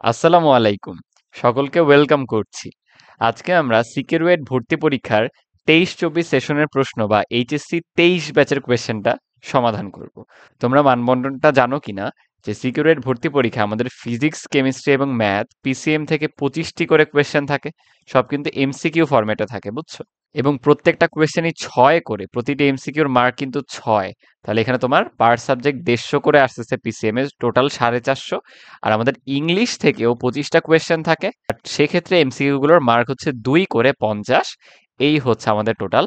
আসসালামু আলাইকুম। সকলকে ওয়েলকাম করছি। আজকে আমরা সিকিউরওয়েট ভর্তি পরীক্ষার 23-24 সেশনের প্রশ্ন বা এইচএসসি 23 ব্যাচের কোয়েশ্চেনটা সমাধান করব। তোমরা মানবন্টনটা জানো কিনা যে সিকিউরওয়েট ভর্তি পরীক্ষা আমাদের ফিজিক্স, কেমিস্ট্রি এবং ম্যাথ পিসিএম থেকে 25টি করে কোয়েশ্চেন থাকে। সব কিন্তু এমসিকিউ ফরম্যাটে থাকে, বুঝছো? এবং প্রত্যেকটা কোয়েশ্চেনই 6 করে, প্রতিটি এমসিকিউর মার্ক কিন্তু 6। তাহলে এখানে তোমার পার সাবজেক্ট 150 করে আসতেছে পিসিএম এর, টোটাল 450। আর আমাদের ইংলিশ থেকেও 25টা কোয়েশ্চেন থাকে, আর সেক্ষেত্রে এমসিকিউ গুলোর মার্ক হচ্ছে 2 করে 50। এই হচ্ছে আমাদের টোটাল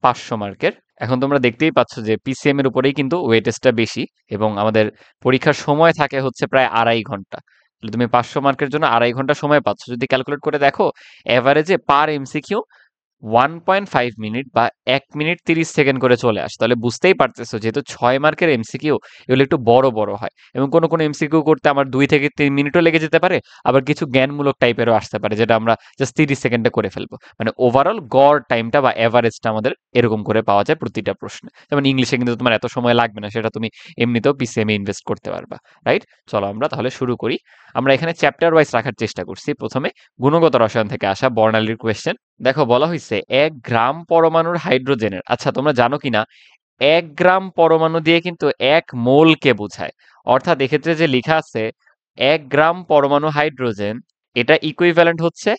500 মার্কের। এখন তোমরা দেখতেই পাচ্ছ যে পিসিএম এর উপরেই কিন্তু ওয়েটেজটা বেশি, এবং আমাদের পরীক্ষার সময় থাকে হচ্ছে প্রায় 2.5 ঘন্টা। তাহলে তুমি 500 মার্কের জন্য 2.5 ঘন্টা সময় পাচ্ছ। যদি ক্যালকুলেট করে দেখো, এভারেজে পার এমসিকিউ 1.5 মিনিট বা 1 মিনিট 30 সেকেন্ড করে চলে আসে। তাহলে বুঝতেই পারতেছো, যেহেতু 6 মার্কের এমসিকিউ, এগুলো একটু বড় বড় হয়, এবং কোনো কোনো এমসিকিউ করতে আমার 2 থেকে 3 মিনিটও লেগে যেতে পারে। আবার কিছু জ্ঞানমূলক টাইপেরও আসতে পারে, যেটা আমরা জাস্ট 30 সেকেন্ডে করে ফেলবো। মানে ওভারঅল গড় টাইমটা বা এভারেজটা আমাদের এরকম করে পাওয়া যায় প্রতিটা প্রশ্নে। যেমন ইংলিশে কিন্তু তোমার এত সময় লাগবে না, সেটা তুমি এমনিতেও পিসিএম এ ইনভেস্ট করতে পারবা। রাইট? চলো আমরা তাহলে শুরু করি। আমরা এখানে চ্যাপ্টার ওয়াইজ রাখার চেষ্টা করছি। প্রথমে গুণগত রসায়ন থেকে আসা বর্ণালীর কোয়েশ্চেন। দেখো, বলা হয়েছে 1 গ্রাম পরমাণুর হাইড্রোজেনের, আচ্ছা তোমরা জানো কিনা 1 গ্রাম পরমাণু দিয়ে কিন্তু 1 মোলকে বোঝায়। অর্থাৎ এক্ষেত্রে যে লেখা আছে 1 গ্রাম পরমাণু হাইড্রোজেন, এটা ইকুইভ্যালেন্ট হচ্ছে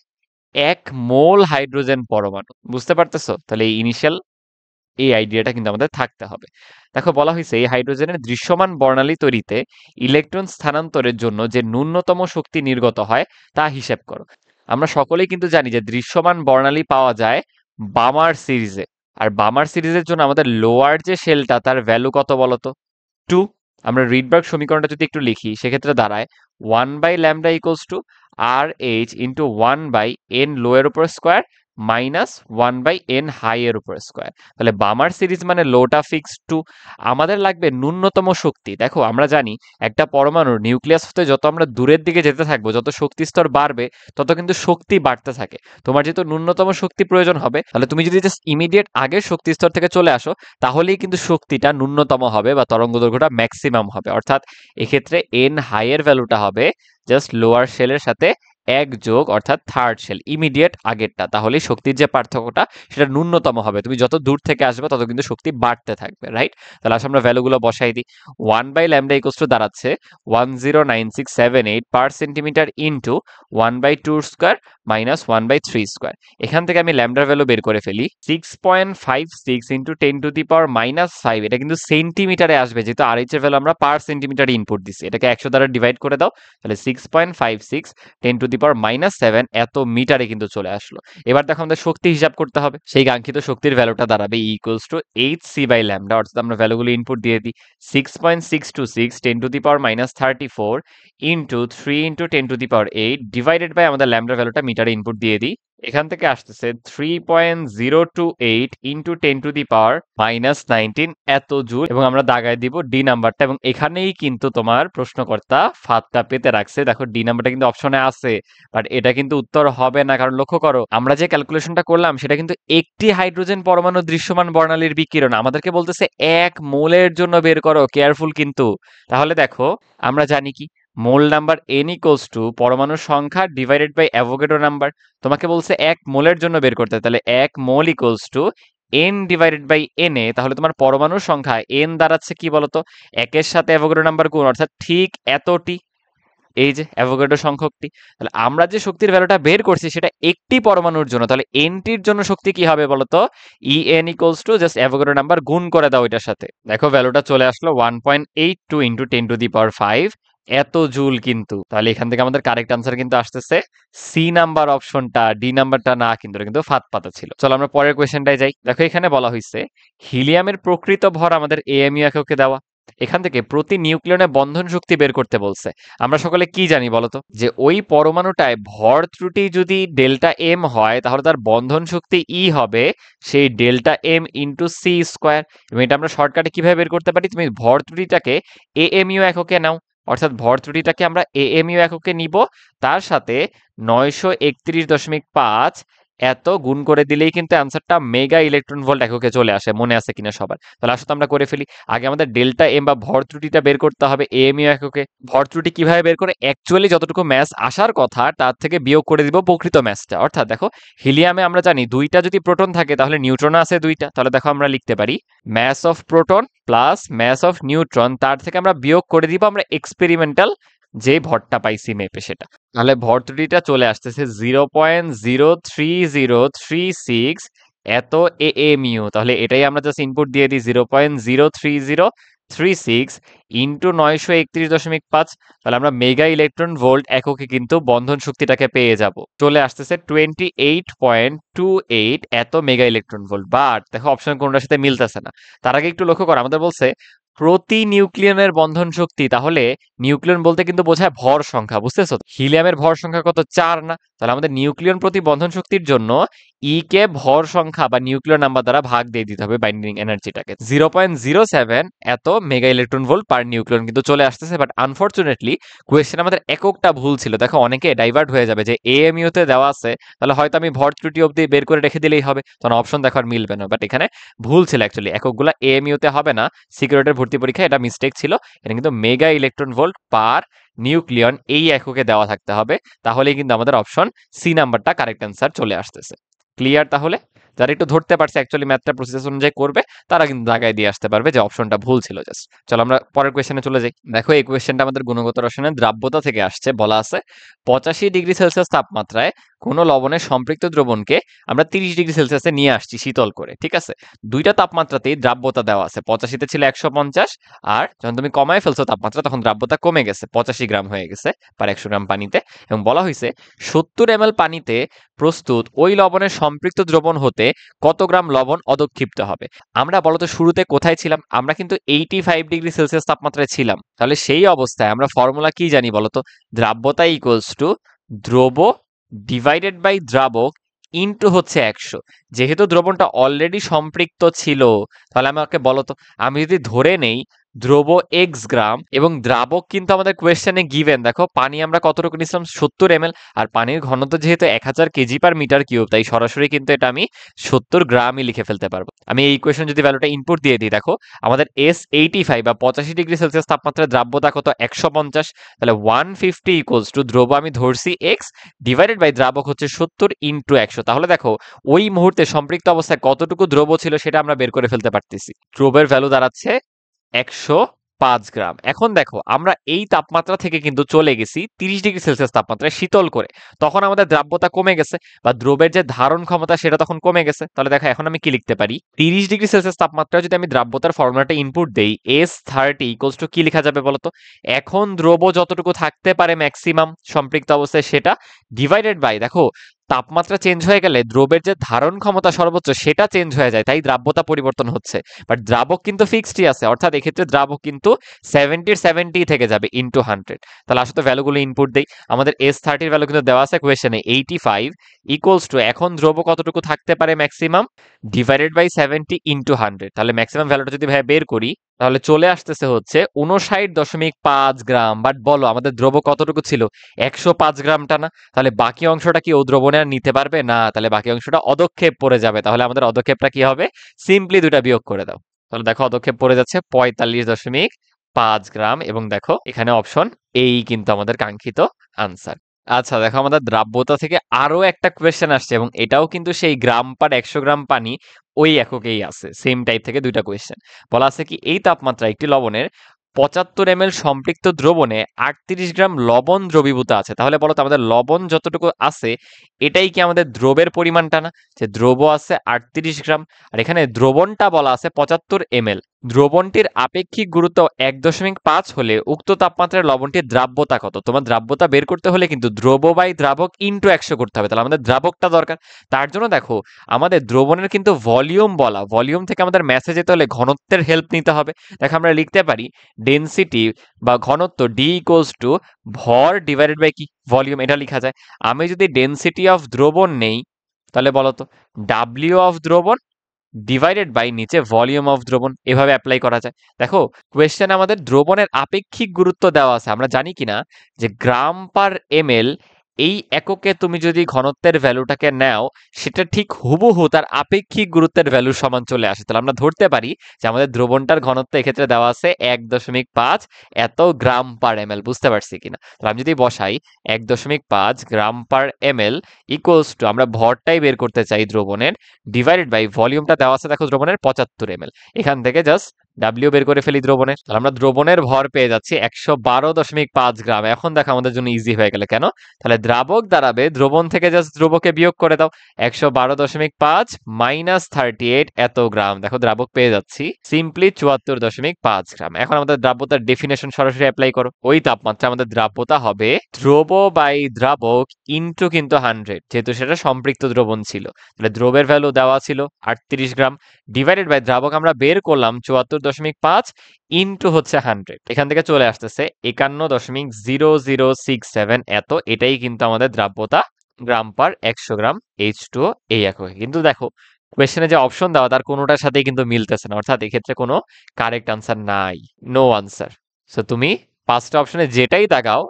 1 মোল হাইড্রোজেন পরমাণু। বুঝতে পারতেছো? তাহলে এই ইনিশিয়াল এই আইডিয়াটা কিন্তু আমাদের থাকতে হবে। দেখো, বলা হয়েছে এই হাইড্রোজেনের দৃশ্যমান বর্ণালী তৈরিতে ইলেকট্রন স্থানান্তরের জন্য যে ন্যূনতম শক্তি নির্গত হয় তা হিসেব করো। আমরা সকলেই কিন্তু জানি যে দৃশ্যমান বর্ণালী পাওয়া যায় বামার সিরিজে। আর বামার সিরিজের জন্য আমাদের লোয়ার যে শেলটা, তার ভ্যালু কত বলতো? 2। আমরা রিডবার্গ সমীকরণটা যদি একটু লিখি, সেক্ষেত্রে দাঁড়ায় 1/λ = 1/n লো এর উপর স্কোয়ার মাইনাস 1/n হাই এর উপর স্কোয়ার। তাহলে বামার সিরিজ মানে লোটা ফিক্সড 2। আমাদের লাগবে ন্যূনতম শক্তি। দেখো, আমরা জানি একটা পরমাণুর নিউক্লিয়াস হতে যত আমরা দূরের দিকে যেতে থাকবো, যত শক্তি স্তর বাড়বে, তত কিন্তু শক্তি বাড়তে থাকে। তোমার যেহেতু ন্যূনতম শক্তি প্রয়োজন হবে, তাহলে তুমি যদি জাস্ট ইমিডিয়েট আগের শক্তি স্তর থেকে চলে আসো, তাহলেই কিন্তু শক্তিটা ন্যূনতম হবে বা তরঙ্গ দৈর্ঘ্যটা ম্যাক্সিমাম হবে। অর্থাৎ এক্ষেত্রে এন হাই এর ভ্যালুটা হবে জাস্ট লোয়ার শেলের সাথে 1 যোগ, অর্থাৎ থার্ড শেল ইমিডিয়েট আগেরটা। তাহলেই শক্তির যে পার্থক্যটা, সেটা ন্যূনতম হবে। তুমি যত দূর থেকে আসবে, তত কিন্তু শক্তি বাড়তে থাকবে। রাইট? তাহলে আসলে আমরা ভ্যালুগুলো বসাই দিই। 1/λ দাঁড়াচ্ছে 109678 পার centimetre into 1/2 square minus 1/3 square. এখান থেকে আমি ল্যামডার ভ্যালু বের করে ফেলি 6.56 ইন্টু 10⁻⁻5। এটা কিন্তু সেন্টিমিটারে আসবে, যেহেতু আরএইচ এর ভ্যালু আমরা পার সেন্টিমিটার ইনপুট দিচ্ছি। এটাকে 100 দ্বারা ডিভাইড করে দাও, তাহলে 6.56 10⁻⁷ এত মিটারে কিন্তু চলে আসলো। এবার দেখো, আমাদের শক্তি হিসাব করতে হবে। সেই কাঙ্ক্ষিত শক্তির ভ্যালুটা দাঁড়াবে = hc/λ। অর্থাৎ আমরা ভ্যালুগুলো ইনপুট দিয়ে দিই। 6.626 10⁻34 ইন্টু 3 ইন্টু 10⁸ ডিভাইডেড বাই আমাদের ল্যামডার ভ্যালুটা মিটারে ইনপুট দিয়ে দিই। এখান থেকে আসতেছে 3.028 ইন্টু 10⁻⁻19 এত জুল, এবং আমরা দাগায় দিব ডি নাম্বারটা। এবং এখানেই কিন্তু তোমার প্রশ্নকর্তা ফাঁদটা পেতে রাখছে। দেখো, ডি নাম্বারটা কিন্তু অপশনে আছে, বাট এটা কিন্তু উত্তর হবে না। কারণ লক্ষ্য করো, আমরা যে ক্যালকুলেশনটা করলাম, সেটা কিন্তু একটি হাইড্রোজেন পরমাণু দৃশ্যমান বর্ণালীর বিকিরণ আমাদেরকে বলতেছে 1 মোলের জন্য বের করো। কেয়ারফুল কিন্তু। তাহলে দেখো, আমরা জানি কি মোল নাম্বার n ইকুয়ালস টু পরমাণুর সংখ্যা ডিভাইডেড বাই অ্যাভোগাড্রো নাম্বার। তোমাকে বলছে 1 মোলের জন্য বের করতে, তাহলে 1 mole equals to n divided by na। তাহলে তোমার পরমাণুর সংখ্যা n দাঁড়াচ্ছে কি বলতো? 1-এর সাথে অ্যাভোগাড্রো নাম্বার গুণ, অর্থাৎ ঠিক এতটি। এই যে অ্যাভোগাড্রো সংখ্যকটি। তাহলে আমরা যে শক্তির ভ্যালুটা বের করছি, সেটা একটি পরমাণুর জন্য। তাহলে এনটির জন্য শক্তি কি হবে বলতো? En equals to just Avogadro number গুণ করে দাও এটার সাথে। দেখো, ভ্যালুটা চলে আসলো 1.82 ইন্টু 10⁵ এত জুল কিন্তু। তাহলে এখান থেকে আমাদের কারেক্ট আনসার কিন্তু আসতেছে সি নাম্বার অপশনটা, ডি নাম্বারটা না, কিন্তু এটা কিন্তু ফাঁদ পাতা ছিল। চলো আমরা পরের কোয়েশ্চেনটায় যাই। দেখো, এখানে বলা হয়েছে হিলিয়ামের প্রকৃত ভর আমাদের এএমইউ এককে দেওয়া। এখান থেকে প্রতি নিউক্লিয়নে বন্ধন শক্তি বের করতে বলছে। আমরা সকলে কি জানি বলতো? যে ওই পরমাণুটায় ভর ত্রুটি যদি ডেল্টা এম হয়, তাহলে তার বন্ধন শক্তি ই হবে সেই delta M into C square. এবং এটা আমরা শর্টকাটে কিভাবে বের করতে পারি? তুমি ভর ত্রুটিটাকে এএমইউ এককে নাও। অর্থাৎ ভর ত্রুটিটাকে আমরা এএমইউ এককে নিব, তার সাথে 931.5 এত গুণ করে দিলেই কিন্তু অ্যান্সারটা মেগা ইলেকট্রন ভোল্ট এককে চলে আসে, মনে আছে কিনা সবার? তাহলে আসলে আমরা করে ফেলি। আগে আমাদের ডেল্টা এম বা ভর ত্রুটিটা বের করতে হবে এএমইউ এককে। ভর ত্রুটি কিভাবে বের করে? অ্যাকচুয়ালি যতটুকু ম্যাস আসার কথা তার থেকে বিয়োগ করে দিব প্রকৃত ম্যাসটা। অর্থাৎ দেখো, হিলিয়ামে আমরা জানি দুইটা যদি প্রোটন থাকে তাহলে নিউট্রন আছে দুইটা। তাহলে দেখো আমরা লিখতে পারি mass of proton plus mass of neutron, তার থেকে আমরা বিয়োগ করে দিব আমরা এক্সপেরিমেন্টাল যে ভরটা পাইছি মেপে সেটা। তাহলে ভর ত্রুটিটা চলে আসতেছে 0.03036 এত এএমইউ। তাহলে এটাই আমরা জাস্ট ইনপুট দিয়ে দিই 0.03036 ইন্টু 931.5। তাহলে আমরা মেগা ইলেকট্রন ভোল্ট এককে কিন্তু বন্ধন শক্তিটাকে পেয়ে যাব। চলে আসতেছে 28.28 এত মেগা ইলেকট্রন ভোল্ট। বাট দেখো অপশন কোনটার সাথে মিলতেছে না। তার আগে একটু লক্ষ্য করো, আমাদের বলছে প্রতি নিউক্লিয়নের বন্ধন শক্তি। তাহলে নিউক্লিয়ন বলতে কিন্তু বোঝায় ভর সংখ্যা, বুঝতেছো? হিলিয়ামের ভর সংখ্যা কত? 4 না? তাহলে আমাদের নিউক্লিয়ন প্রতি বন্ধন শক্তির জন্য ই কে ভর সংখ্যা বা নিউক্লিয়র নাম্বার দ্বারা ভাগ দিয়ে দিতে হবে বাইন্ডিং এনার্জিটাকে। 0.07 এত মেগা ইলেকট্রন ভোল্ট পার নিউক্লিয়ন কিন্তু চলে আসতেছে। বাট আনফরচুনেটলি কোয়েশ্চেন আমাদের এককটা ভুল ছিল। দেখো অনেকে ডাইভার্ট হয়ে যাবে যে এএমইউ তে দেওয়া আছে, তাহলে হয়তো আমি ভর ত্রুটি অবধি বের করে রেখে দিলেই হবে, তখন অপশন দেখো আর মিলবে না। বাট এখানে ভুল ছিল, অ্যাকচুয়ালি এককগুলা এএমইউ তে হবে না। সিকিউরিটির ভর্তি পরীক্ষা এটা মিস্টেক ছিল। এটা কিন্তু মেগা ইলেকট্রন ভোল্ট পার নিউক্লিয়ন এই এককে দেওয়া থাকতে হবে। তাহলেই কিন্তু আমাদের অপশন সি নাম্বারটা কারেক্ট অ্যান্সার চলে আসতেছে। ক্লিয়ার? তাহলে যারা একটু ধরতে পারছে অ্যাকচুয়ালি ম্যাথটা প্রসেস অনুযায়ী করবে, তারা কিন্তু দাগায় দিয়ে আসতে পারবে যে অপশনটা ভুল ছিল। জাস্ট চলো আমরা পরের কোয়েশ্চেনে চলে যাই। দেখো এই কোয়েশ্চেনটা আমাদের গুণগত রসায়নের দ্রাব্যতা থেকে আসছে। বলা আছে 85°C তাপমাত্রায় কোনো লবণের সম্পৃক্ত দ্রবণকে আমরা 30°C নিয়ে আসছি শীতল করে। ঠিক আছে, দুইটা তাপমাত্রাতেই দ্রাব্যতা দেওয়া আছে। 85-তে ছিল 150, আর যখন তুমি কমায় ফেলছো তাপমাত্রা তখন দ্রাব্যতা কমে গেছে, 85 গ্রাম হয়ে গেছে পার 100 গ্রাম পানিতে। এবং বলা হয়েছে 70 ml পানিতে প্রস্তুত ওই লবণের সম্পৃক্ত দ্রবণ হতে কত গ্রাম লবণ অদক্ষিপ্ত হবে। আমরা বলতো শুরুতে কোথায় ছিলাম? আমরা কিন্তু 85°C তাপমাত্রায় ছিলাম। তাহলে সেই অবস্থায় আমরা ফর্মুলা কি জানি বলতো? দ্রাব্যতা ইকুয়ালস টু দ্রব ডিভাইডেড বাই দ্রাবক ইন্টু হচ্ছে 100। যেহেতু দ্রবণটা অলরেডি সম্পৃক্ত ছিল, তাহলে আমাকে বলতো, আমি যদি ধরে নেই দ্রব এক্স গ্রাম এবং দ্রাবক কিন্তু আমাদের কোয়েশ্চেনে গিভেন, দেখো পানি আমরা কতটুকু নিছিলাম? 70 ml, আর পানির ঘনত্ব যেহেতু 1000 কেজি পার মিটার কিউব, তাই সরাসরি কিন্তু এটা আমি 70 গ্রামই লিখে ফেলতে পারবো। আমি এই কোয়েশ্চেন যদি ভ্যালুটা ইনপুট দিয়ে দিই, দেখো আমাদের S85 বা 85°C তাপমাত্রায় দ্রাব্যতা কত? 150। তাহলে 150 ইকুয়ালস টু দ্রব আমি ধরছি এক্স ডিভাইডেড বাই দ্রাবক হচ্ছে 70 ইন্টু 100। তাহলে দেখো ওই মুহূর্তে সম্পৃক্ত অবস্থায় কতটুকু দ্রব ছিল সেটা আমরা বের করে ফেলতে পারতেছি। দ্রবের ভ্যালু দাঁড়াচ্ছে 105 গ্রাম। এখন দেখো আমরা এই তাপমাত্রা থেকে কিন্তু চলে গেছি 30°C তাপমাত্রায় শীতল করে, তখন আমাদের দ্রাব্যতা কমে গেছে বা দ্রবের যে ধারণ ক্ষমতা সেটা তখন কমে গেছে। তাহলে দেখো এখন আমি কি লিখতে পারি? 30°C তাপমাত্রায় যদি আমি দ্রাব্যতার ফর্মুলাটা ইনপুট দেই, S30 ইকুয়ালস টু কি লেখা যাবে বলতো? এখন দ্রব যতটুকু থাকতে পারে ম্যাক্সিমাম সম্পৃক্ত অবস্থায় সেটা ডিভাইডেড বাই, দেখো তাপমাত্রা চেঞ্জ হয়ে গেলে দ্রবের যে ধারণ ক্ষমতা সর্বোচ্চ সেটা চেঞ্জ হয়ে যায়, তাই দ্রাব্যতা পরিবর্তন হচ্ছে। বাট দ্রাবক কিন্তু ফিক্সডই আছে, অর্থাৎ এক্ষেত্রে দ্রাবক কিন্তু 70 থেকে যাবে ইন্টু 100। তাহলে আসলে ভ্যালুগুলো ইনপুট দেই। আমাদের S30 ভ্যালু কিন্তু দেওয়া আছে কোয়েশ্চেনে 85 ইকুয়ালস টু এখন দ্রব কতটুকু থাকতে পারে ম্যাক্সিমাম ডিভাইডেড বাই 70 ইন্টু 100। তাহলে ম্যাক্সিমাম ভ্যালুটা যদি ভাই বের করি তাহলে চলে আসতেছে হচ্ছে 59.5 গ্রাম। বাট বলো আমাদের দ্রব কতটুকু ছিল? 105 গ্রামটা না? তাহলে বাকি অংশটা কি ও দ্রবণে আর নিতে পারবে না? তাহলে বাকি অংশটা অদক্ষেপ পড়ে যাবে। তাহলে আমাদের অদক্ষেপটা কি হবে? সিম্পলি দুটা বিয়োগ করে দাও। তাহলে দেখো অদক্ষেপ পড়ে যাচ্ছে 45.5 গ্রাম, এবং দেখো এখানে অপশন এই কিন্তু আমাদের কাঙ্ক্ষিত আনসার। আচ্ছা দেখো আমাদের দ্রাব্যতা থেকে আরো একটা কোয়েশ্চেন আসছে, এবং এটাও কিন্তু সেই গ্রাম পার 100 গ্রাম পানি ওই এককেই আছে। সেম টাইপ থেকে দুইটা কোয়েশ্চেন। বলা আছে কি এই তাপমাত্রা একটি লবণের 75 ml সম্পৃক্ত দ্রবণে 38 গ্রাম লবণ দ্রবীভূত আছে। তাহলে বলো তো আমাদের লবণ যতটুকু আছে এটাই কি আমাদের দ্রবের পরিমাণটা না? যে দ্রব আছে 38 গ্রাম, আর এখানে দ্রবণটা বলা আছে 75 ml। দ্রবণটির আপেক্ষিক গুরুত্ব 1.5 হলে উক্ত তাপমাত্রায় লবণটির দ্রাব্যতা কত? তোমার দ্রাব্যতা বের করতে হলে কিন্তু দ্রব বাই দ্রাবক ইন্টু 100 করতে হবে। তাহলে আমাদের দ্রাবকটা দরকার। তার জন্য দেখো আমাদের দ্রবণের কিন্তু ভলিউম বলা, ভলিউম থেকে আমাদের ম্যাসে যেতে হলে ঘনত্বের হেল্প নিতে হবে। দেখো আমরা লিখতে পারি ডেনসিটি বা ঘনত্ব ডি ইকুয়ালস টু ভর ডিভাইডেড বাই কি? ভলিউম। এটা লেখা যায়। আমি যদি ডেনসিটি অফ দ্রবণ নেই তাহলে বলতো ডাব্লিউ অফ দ্রবণ ডিভাইডেড বাই নিচে ভলিউম অফ দ্রবণ, এভাবে অ্যাপ্লাই করা যায়। দেখো কোয়েশ্চেন আমাদের দ্রবণের আপেক্ষিক গুরুত্ব দেওয়া আছে। আমরা জানি কিনা যে গ্রাম পার এমএল এই এককে তুমি যদি ঘনত্বের ভ্যালুটাকে নাও, সেটা ঠিক হুবহু তার আপেক্ষিক গুরুত্বের ভ্যালুর সমান চলে আসে। তাহলে আমরা ধরতে পারি যে আমাদের দ্রবণটার ঘনত্ব এক্ষেত্রে দেওয়া আছে 1.5 এত গ্রাম পার এমএল। বুঝতে পারছি কিনা? তাহলে আমি যদি বসাই 1.5 গ্রাম পার এমএল ইকুয়ালস টু, আমরা ভরটাই বের করতে চাই দ্রবণের, ডিভাইডেড বাই ভলিউমটা দেওয়া আছে দেখো দ্রবণের 75 এমএল। এখান থেকে জাস্ট ডাব্লিউ বের করে ফেলি দ্রবণের। তাহলে আমরা দ্রবণের ভর পেয়ে যাচ্ছি 112.5 গ্রাম। এখন দেখো আমাদের জন্য ইজি হয়ে গেল। কেন? তাহলে দ্রাবক দাঁড়াবে, দ্রবণ থেকে জাস্ট দ্রবকে বিয়োগ করে দাও, 112.5 মাইনাস 38 এত গ্রাম। দেখো দ্রাবক পেয়ে যাচ্ছি সিম্পলি 74.5 গ্রাম। এখন আমাদের দ্রাব্যতার ডেফিনেশন সরাসরি অ্যাপ্লাই করো। ওই তাপমাত্রা আমাদের দ্রাব্যতা হবে দ্রব বাই দ্রাবক ইন্টু কিন্তু 100, যেহেতু সেটা সম্পৃক্ত দ্রবণ ছিল। তাহলে দ্রবের ভ্যালু দেওয়া ছিল 38 গ্রাম, ডিভাইডেড বাই দ্রাবক আমরা বের করলাম 74.5 ইন্টু হচ্ছে 100। এখান থেকে চলে আসতেছে 51.0067 এত। এটাই কিন্তু আমাদের দ্রাব্যতা গ্রাম পার 100 গ্রাম H2O এই এককে। কিন্তু দেখো কোয়েশ্চেনে যে অপশন দেওয়া তার কোনোটার সাথেই কিন্তু মিলতেছে না, অর্থাৎ এক্ষেত্রে কোনো কারেক্ট আনসার নাই, নো আনসার। সো তুমি পাঁচটা অপশনে যেটাই দাগাও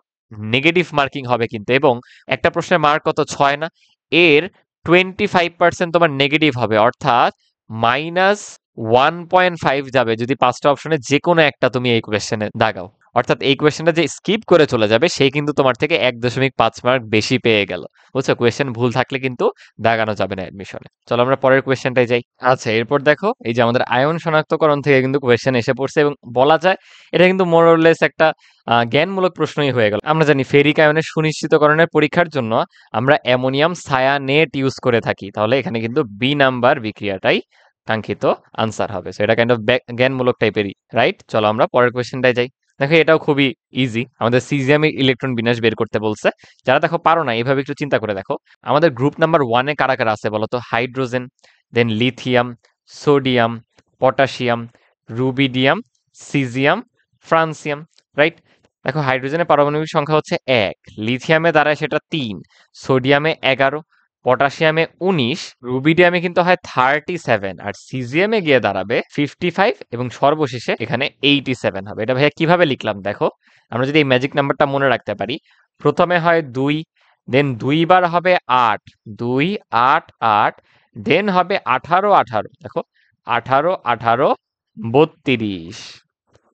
নেগেটিভ মার্কিং হবে কিন্তু। এবং একটা প্রশ্নের মার্ক কত? 6 না? এর 25% তোমার নেগেটিভ হবে, অর্থাৎ -1.5 যাবে যদি পাঁচটা অপশনে যে কোনো একটা তুমি এই কোয়েশ্চেনে দাগাও। অর্থাৎ এই কোয়েশ্চেনটা যে স্কিপ করে চলে যাবে সেই কিন্তু তোমার থেকে 1.5 মার্ক বেশি পেয়ে গেল। বুঝছো? কোয়েশ্চেন ভুল থাকলে কিন্তু দাগানো যাবে না অ্যাডমিশনে। চলো আমরা পরের কোয়েশ্চেনটাই যাই। আচ্ছা, এরপর দেখো এই যে আমাদের আয়ন শনাক্তকরণ থেকে কিন্তু কোয়েশ্চেন এসে পড়ছে, এবং বলা যায় এটা কিন্তু মোরলেস একটা জ্ঞানমূলক প্রশ্নই হয়ে গেল। আমরা জানি ফেরিক আয়নের সুনিশ্চিতকরণের পরীক্ষার জন্য আমরা অ্যামোনিয়াম সায়ানেট ইউজ করে থাকি। তাহলে এখানে কিন্তু বি নাম্বার বিক্রিয়াটাই কাঙ্ক্ষিত আনসার হবে। সো এটা কাইন্ড অফ জ্ঞানমূলক টাইপেরই, রাইট? চলো আমরা পরের কোয়েশ্চেনটাই যাই। দেখো এটাও খুবই ইজি, আমাদের সিজিয়ামের ইলেকট্রন বিন্যাস বের করতে বলছে। যারা দেখো পারো না, এভাবে একটু চিন্তা করে দেখো আমাদের গ্রুপ নাম্বার 1-এ কারা কারা আছে বলো তো? Hydrogen, then lithium, sodium, potassium, rubidium, caesium, francium, right? দেখো হাইড্রোজেনের পারমাণবিক সংখ্যা হচ্ছে 1, লিথিয়ামে দাঁড়ায় সেটা 3, সোডিয়ামে 11, পটাশিয়ামে 19, রুবিডিয়ামে কিন্তু হয় 37, আর সিজিয়ামে গিয়ে দাঁড়াবে 55, এবং সর্বশেষে এখানে 87 হবে। এটা ভাইয়া কিভাবে লিখলাম দেখো, আমরা যদি এই ম্যাজিক নাম্বারটা মনে রাখতে পারি, প্রথমে হয় 2, দেন 2 বার হবে 8, 2 8 8, দেন হবে 18 18, দেখো 18 18 32।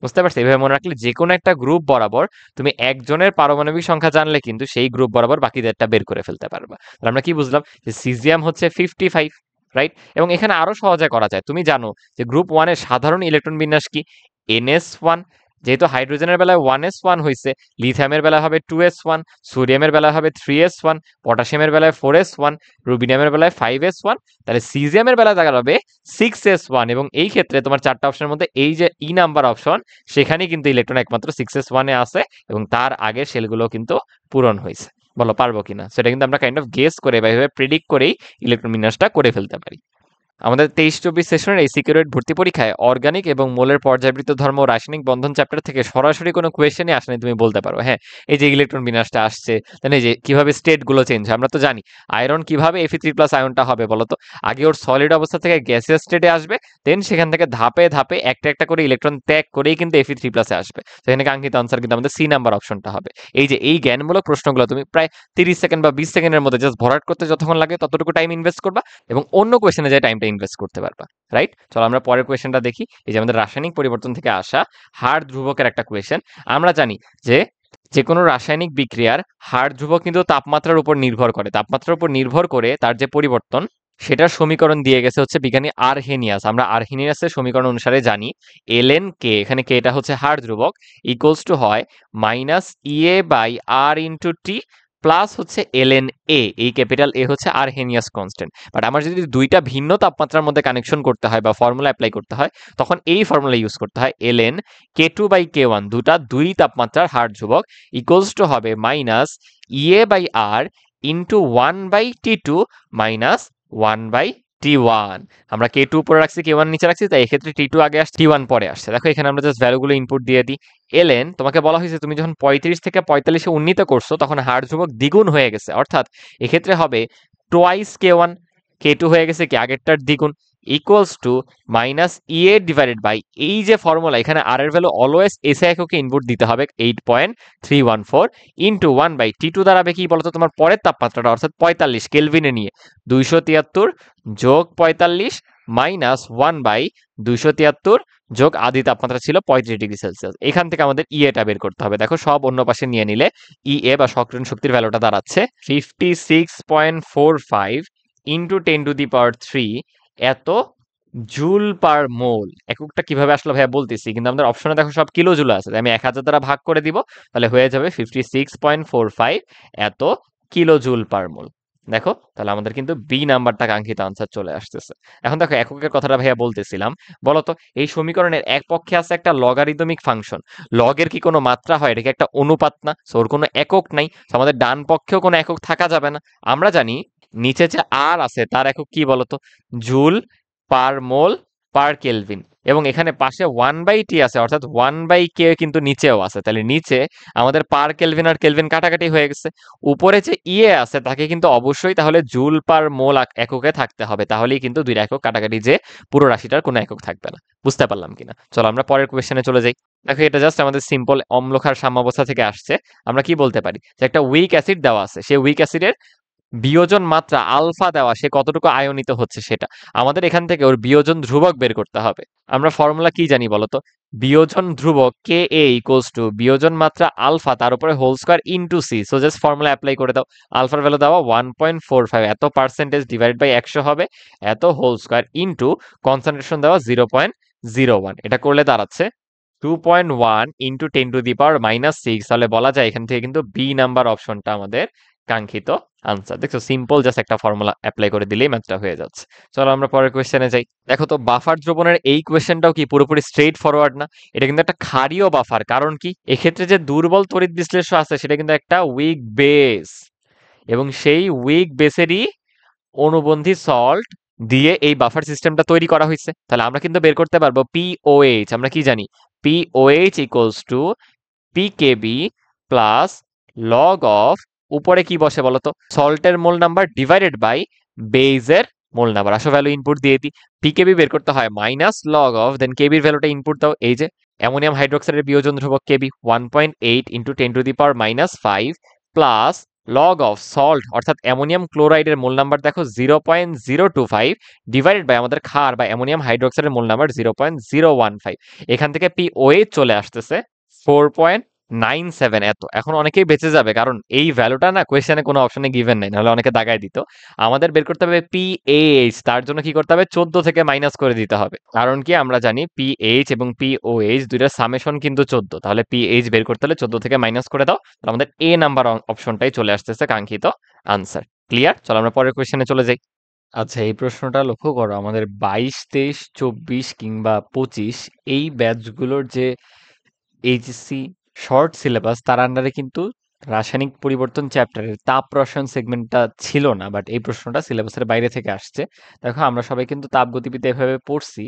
বুঝতে পারছি? এভাবে মনে রাখলে যে কোনো একটা গ্রুপ বরাবর তুমি একজনের পারমাণবিক সংখ্যা জানলে কিন্তু সেই গ্রুপ বরাবর বাকিদেরটা বের করে ফেলতে পারবা। তাহলে আমরা কি বুঝলাম? যে সিজিয়াম হচ্ছে 55, রাইট? এবং এখানে আরো সহজে করা যায়। তুমি জানো যে গ্রুপ 1-এর সাধারণ ইলেকট্রন বিন্যাস কি? NS1। যেহেতু হাইড্রোজেনের বেলায় 1s1 হয়েছে, লিথিয়ামের বেলায় হবে 2s1, সোডিয়ামের বেলায় হবে 3s1, পটাশিয়ামের বেলায় 4s1, রুবিডিয়ামের বেলায় 5s1, তাহলে সিজিয়ামের বেলায় দেখা যাবে 6s1। এবং এই ক্ষেত্রে তোমার চারটা অপশনের মধ্যে এই যে ই নাম্বার অপশন, সেখানেই কিন্তু ইলেকট্রন একমাত্র 6s1-এ আছে, এবং তার আগে সেলগুলো কিন্তু পূরণ হয়েছে। বলো পারবো কিনা? সেটা কিন্তু আমরা কাইন্ড অফ গেস করে বা এভাবে প্রেডিক্ট করেই ইলেকট্রন বিন্যাসটা করে ফেলতে পারি। আমাদের 23-24 সেশনের এই সিকিউরিট ভর্তি পরীক্ষায় অর্গানিক এবং মোলের পর্যায়বৃত্ত ধর্ম ও রাসায়নিক বন্ধন চ্যাপ্টার থেকে সরাসরি কোনো কোয়েশ্চেনই আসেনি তুমি বলতে পারো। হ্যাঁ, এই যে ইলেকট্রন বিন্যাসটা আসছে, তাই যে কিভাবে স্টেটগুলো চেঞ্জ হয় আমরা তো জানি। আয়রন কিভাবে Fe3+ আয়নটা হবে বলতো? আগে ওর সলিড অবস্থা থেকে গ্যাসিয়াস স্টেটে আসবে, দেন সেখান থেকে ধাপে ধাপে একটা একটা করে ইলেকট্রন ত্যাগ করেই কিন্তু Fe3+ আসবে। সেখানে কাঙ্ক্ষিত আনসার কিন্তু আমাদের সি নাম্বার অপশনটা হবে। এই যে এই জ্ঞানমূলক প্রশ্নগুলো তুমি প্রায় 30 সেকেন্ড বা 20 সেকেন্ডের মধ্যে জাস্ট ভরাট করতে যতক্ষণ লাগে ততটুকু টাইম ইনভেস্ট করবা, এবং অন্য কোয়েশ্চেনে যে টাইমটা ইনভেস্ট করতে পারবা, রাইট? চলো আমরা পরের কোয়েশ্চেনটা দেখি। এই যে আমাদের রাসায়নিক পরিবর্তন থেকে আসা হার ধ্রুবকের একটা কোয়েশ্চেন। আমরা জানি যে যে কোনো রাসায়নিক বিক্রিয়ার হার ধ্রুবক কিন্তু তাপমাত্রার উপর নির্ভর করে। তাপমাত্রার উপর নির্ভর করে তার যে পরিবর্তন, সেটার সমীকরণ দিয়ে গেছে হচ্ছে বিজ্ঞানী আরহেনিয়াস। আমরা আরহেনিয়াসের সমীকরণ অনুসারে জানি ln k, এখানে k এটা হচ্ছে হার ধ্রুবক, ইকুয়ালস টু হয় -EA/R × T প্লাস হচ্ছে ln a, এই ক্যাপিটাল A হচ্ছে আরহেনিয়াস কনস্ট্যান্ট। বাট আমার যদি দুইটা ভিন্ন তাপমাত্রার মধ্যে কানেকশন করতে হয় বা ফর্মুলা অ্যাপ্লাই করতে হয়, তখন এই ফর্মুলা ইউজ করতে হয় ln k2/k1, দুই তাপমাত্রার হার ধ্রুবক, ইকুয়ালস টু হবে -EA/R × 1/T2 -1/T1। আমরা K2 উপরে রাখছি, K1 নিচে রাখছি, তাই এক্ষেত্রে T2 আগে আসছে, T1 পরে আসছে। দেখো এখানে আমরা জাস্ট ভ্যালুগুলো ইনপুট দিয়ে দিই। ln তোমাকে বলা হয়েছে তুমি যখন 35 থেকে 45-এ উন্নীত করছো তখন হার ধ্রুবক দ্বিগুণ হয়ে গেছে, অর্থাৎ এক্ষেত্রে হবে টোয়াইস K1, K2 হয়ে গেছে কি আগেরটার দ্বিগুণ। Equals to minus E a divided by এই যে ফর্মুলা, এখানে আর এর ভ্যালু অলওয়েজ এসআই এককে ইনপুট দিতে হবে 8.314 ইন্টু 1/T2 দাঁড়াবে কি বলতো তোমার পরের তাপমাত্রাটা অর্থাৎ 45 কেলভিনে নিয়ে 273 যোগ 45 মাইনাস 1/273 যোগ আদি তাপমাত্রা ছিল 35°C। এখান থেকে আমাদের ইএটা বের করতে হবে। দেখো সব অন্য পাশে নিয়ে নিলে ইএ বা সক্রিয় শক্তির ভ্যালুটা দাঁড়াচ্ছে 56.45 ইন্টু 10⁻³ এত জুল পার মোল। এককটা কিভাবে আসলে ভাইয়া বলতেছি, কিন্তু আমাদের অপশনে দেখো সব কিলো জুল আছে, আমি 1000 দ্বারা ভাগ করে দিব, তাহলে হয়ে যাবে 56.45 এত কিলো জুল পার মোল। দেখো তাহলে আমাদের কিন্তু বি নাম্বারটা কাঙ্ক্ষিত আনসার চলে আসতেছে। এখন দেখো এককের কথাটা ভাইয়া বলতেছিলাম, বলতো এই সমীকরণের এক পক্ষে আছে একটা লগারিদমিক ফাংশন। লগের কি কোনো মাত্রা হয়? এটা কি একটা অনুপাত না? সো ওর কোনো একক নাই, তো আমাদের ডান পক্ষেও কোনো একক থাকা যাবে না। আমরা জানি নিচে যে আর আছে তার একক কি বলতো, joule per mole per kelvin, এবং এখানে পাশে 1/T আছে অর্থাৎ 1/K কিন্তু নিচেও আছে, তাহলে নিচে আমাদের পার কেলভিন আর কেলভিন কাটাকাটি হয়ে গেছে। উপরে যে ইএ আছে তাকে কিন্তু অবশ্যই তাহলে জুল পার মোল এককে থাকতে হবে, তাহলেই কিন্তু দুইটা একক কাটাকাটি যে পুরো রাশিটার কোনো একক থাকবে না। বুঝতে পারলাম কিনা? চলো আমরা পরের কোয়েশ্চেনে চলে যাই। দেখো এটা জাস্ট আমাদের সিম্পল অম্লক্ষার সাম্যাবস্থা থেকে আসছে। আমরা কি বলতে পারি যে একটা উইক অ্যাসিড দেওয়া আছে, সেই উইক অ্যাসিডের বিয়োজন মাত্রা আলফা দেওয়া, সে কতটুকু আয়নিত হচ্ছে সেটা আমাদের এখান থেকে ওর বিয়োজন ধ্রুবক বের করতে হবে। আমরা ফর্মুলা কি জানি বলতো, বিয়োজন ধ্রুবক কে এ ইকুয়ালস টু বিয়োজন মাত্রা আলফা তার উপরে whole square into C. So just formula apply করে দাও। আলফার ভ্যালু দেওয়া 1.45, এত পার্সেন্টেজ ডিভাইড বাই 100 হবে, এত হোল স্কয়ার ইনটু কনসেন্ট্রেশন দেওয়া 0.01। এটা করলে দাঁড়াচ্ছে 2.1 ইন্টু 10⁻⁻6। তাহলে বলা যায় এখান থেকে কিন্তু বি নাম্বার অপশনটা আমাদের কাঙ্ক্ষিত আনসার। দেখছো সিম্পল, জাস্ট একটা ফর্মুলা অ্যাপ্লাই করে দিলেই ম্যাথটা হয়ে যাচ্ছে। চলো আমরা পরের কোয়েশ্চেনে যাই। দেখো তো বাফার দ্রবণের এই কোয়েশ্চেনটাও কি পুরোপুরি স্ট্রেট ফরওয়ার্ড না? এটা কিন্তু একটা ক্ষারীয় বাফার, কারণ কি এক্ষেত্রে যে দুর্বল তড়িৎ বিশ্লেষ্য আছে সেটা কিন্তু একটা উইক বেস, এবং সেই উইক বেসেরই অনুবন্ধী সল্ট দিয়ে এই বাফার সিস্টেমটা তৈরি করা হয়েছে। তাহলে আমরা কিন্তু বের করতে পারবো পিওএইচ। আমরা কি জানি pOH equals to pKb plus log of, উপরে কি বসে বলতো, সল্টের মোল নাম্বার ডিভাইডেড বাই বেজের মোল নাম্বার। আসো ভ্যালু ইনপুট দিয়ে দিই, পিকেবি বের করতে হয় মাইনাস লগ অফ, দেন কেবির ভ্যালুটা ইনপুট দাও, এই যে অ্যামোনিয়াম হাইড্রোক্সাইডের বিয়োজন ধ্রুবক Kb 1.8 into 10⁻⁻5 plus log of salt অর্থাৎ অ্যামোনিয়াম ক্লোরাইডের মোল নাম্বার দেখো 0.025 ডিভাইডেড বাই আমাদের ক্ষার বা অ্যামোনিয়াম হাইড্রোক্সাইডের মোল নাম্বার 0.015। এখান থেকে পিওএইচ চলে আসতেছে 4.97 এত। এখন অনেকেই বেঁচে যাবে, কারণ এই ভ্যালুটা না কোয়েশ্চেনে কোনো অপশনে গিভেন নাই, নাহলে অনেকে দাগায় দিত। আমাদের বের করতে হবে পিএইচ, তার জন্য কি করতে হবে 14 থেকে মাইনাস করে দিতে হবে, কারণ কি আমরা জানি পিএইচ এবং পিওএইচ দুইটার সামেশন কিন্তু 14। তাহলে পিএইচ বের করতে হলে 14 থেকে মাইনাস করে দাও, তাহলে আমাদের এ নাম্বার অপশনটাই চলে আসতেছে কাঙ্ক্ষিত আনসার। ক্লিয়ার? চলো আমরা পরের কোয়েশ্চেনে চলে যাই। আচ্ছা এই প্রশ্নটা লক্ষ্য করো, আমাদের 22, 23, 24 কিংবা 25 এই ব্যাচগুলোর যে এইচএসসি শর্ট সিলেবাস তার আন্ডারে কিন্তু রাসায়নিক পরিবর্তন চ্যাপ্টারের তাপ রসায়ন সেগমেন্টটা ছিল না, বাট এই প্রশ্নটা সিলেবাসের বাইরে থেকে আসছে। দেখো আমরা সবাই কিন্তু তাপগতিবিদ্যা এভাবে পড়ছি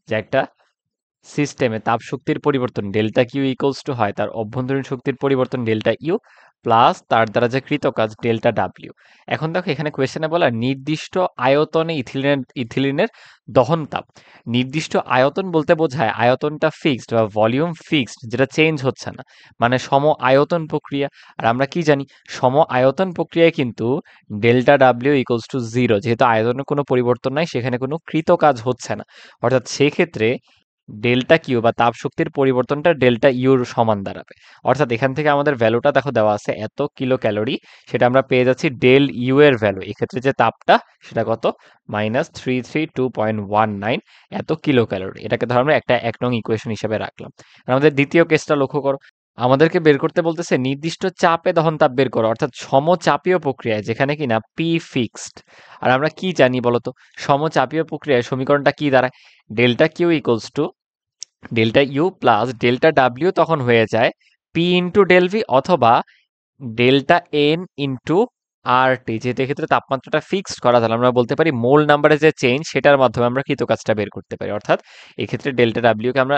যে একটা সিস্টেমে তাপ শক্তির পরিবর্তন ডেল্টা কিউ ইকুয়ালস টু হয় তার অভ্যন্তরীণ শক্তির পরিবর্তন ডেল্টা ইউ প্লাস তার দ্বারা যে কৃত কাজ ডেল্টা ডাব্লিউ। এখন দেখো এখানে কোয়েশ্চেনে বলা নির্দিষ্ট আয়তনে ইথিলিনের দহন তাপ। নির্দিষ্ট আয়তন বলতে বোঝায় আয়তনটা ফিক্সড বা ভলিউম ফিক্সড, যেটা চেঞ্জ হচ্ছে না, মানে সম আয়তন প্রক্রিয়া। আর আমরা কি জানি সম আয়তন প্রক্রিয়ায় কিন্তু ডেল্টা ডাব্লিউ ইকুয়ালস টু 0, যেহেতু আয়তনের কোনো পরিবর্তন নাই সেখানে কোনো কৃত কাজ হচ্ছে না, অর্থাৎ সেক্ষেত্রে ডেল্টা কিউ বা তাপ শক্তির পরিবর্তনটা ডেল্টা ইউর সমান দাঁড়াবে। অর্থাৎ এখান থেকে আমাদের ভ্যালুটা দেখো দেওয়া আছে এত কিলো ক্যালোরি, সেটা আমরা পেয়ে যাচ্ছি ডেল ইউ এর ভ্যালু, এক্ষেত্রে যে তাপটা সেটা কত -332.19 এত কিলো ক্যালোরি। এটাকে ধর আমরা একটা 1 নং ইকুয়েশন হিসেবে রাখলাম। আর আমাদের দ্বিতীয় কেসটা লক্ষ্য করো, আমাদেরকে বের করতে বলতেছে নির্দিষ্ট চাপে দহন তাপ বের করো, অর্থাৎ সমচাপীয় প্রক্রিয়ায় যেখানে কিনা পি ফিক্সড। আর আমরা কি জানি বলতো সমচাপীয় প্রক্রিয়ায় সমীকরণটা কি দাঁড়ায়, delta Q equals to delta U plus delta W তখন হয়ে যায় পি ইন্টু ডেল ভি অথবা delta N into R T. যেহেতু এক্ষেত্রে তাপমাত্রাটা ফিক্সড করা, তাহলে আমরা বলতে পারি মোল নাম্বারে যে চেঞ্জ সেটার মাধ্যমে আমরা কৃত কাজটা বের করতে পারি। অর্থাৎ এক্ষেত্রে ডেল্টা ডাব্লিউকে আমরা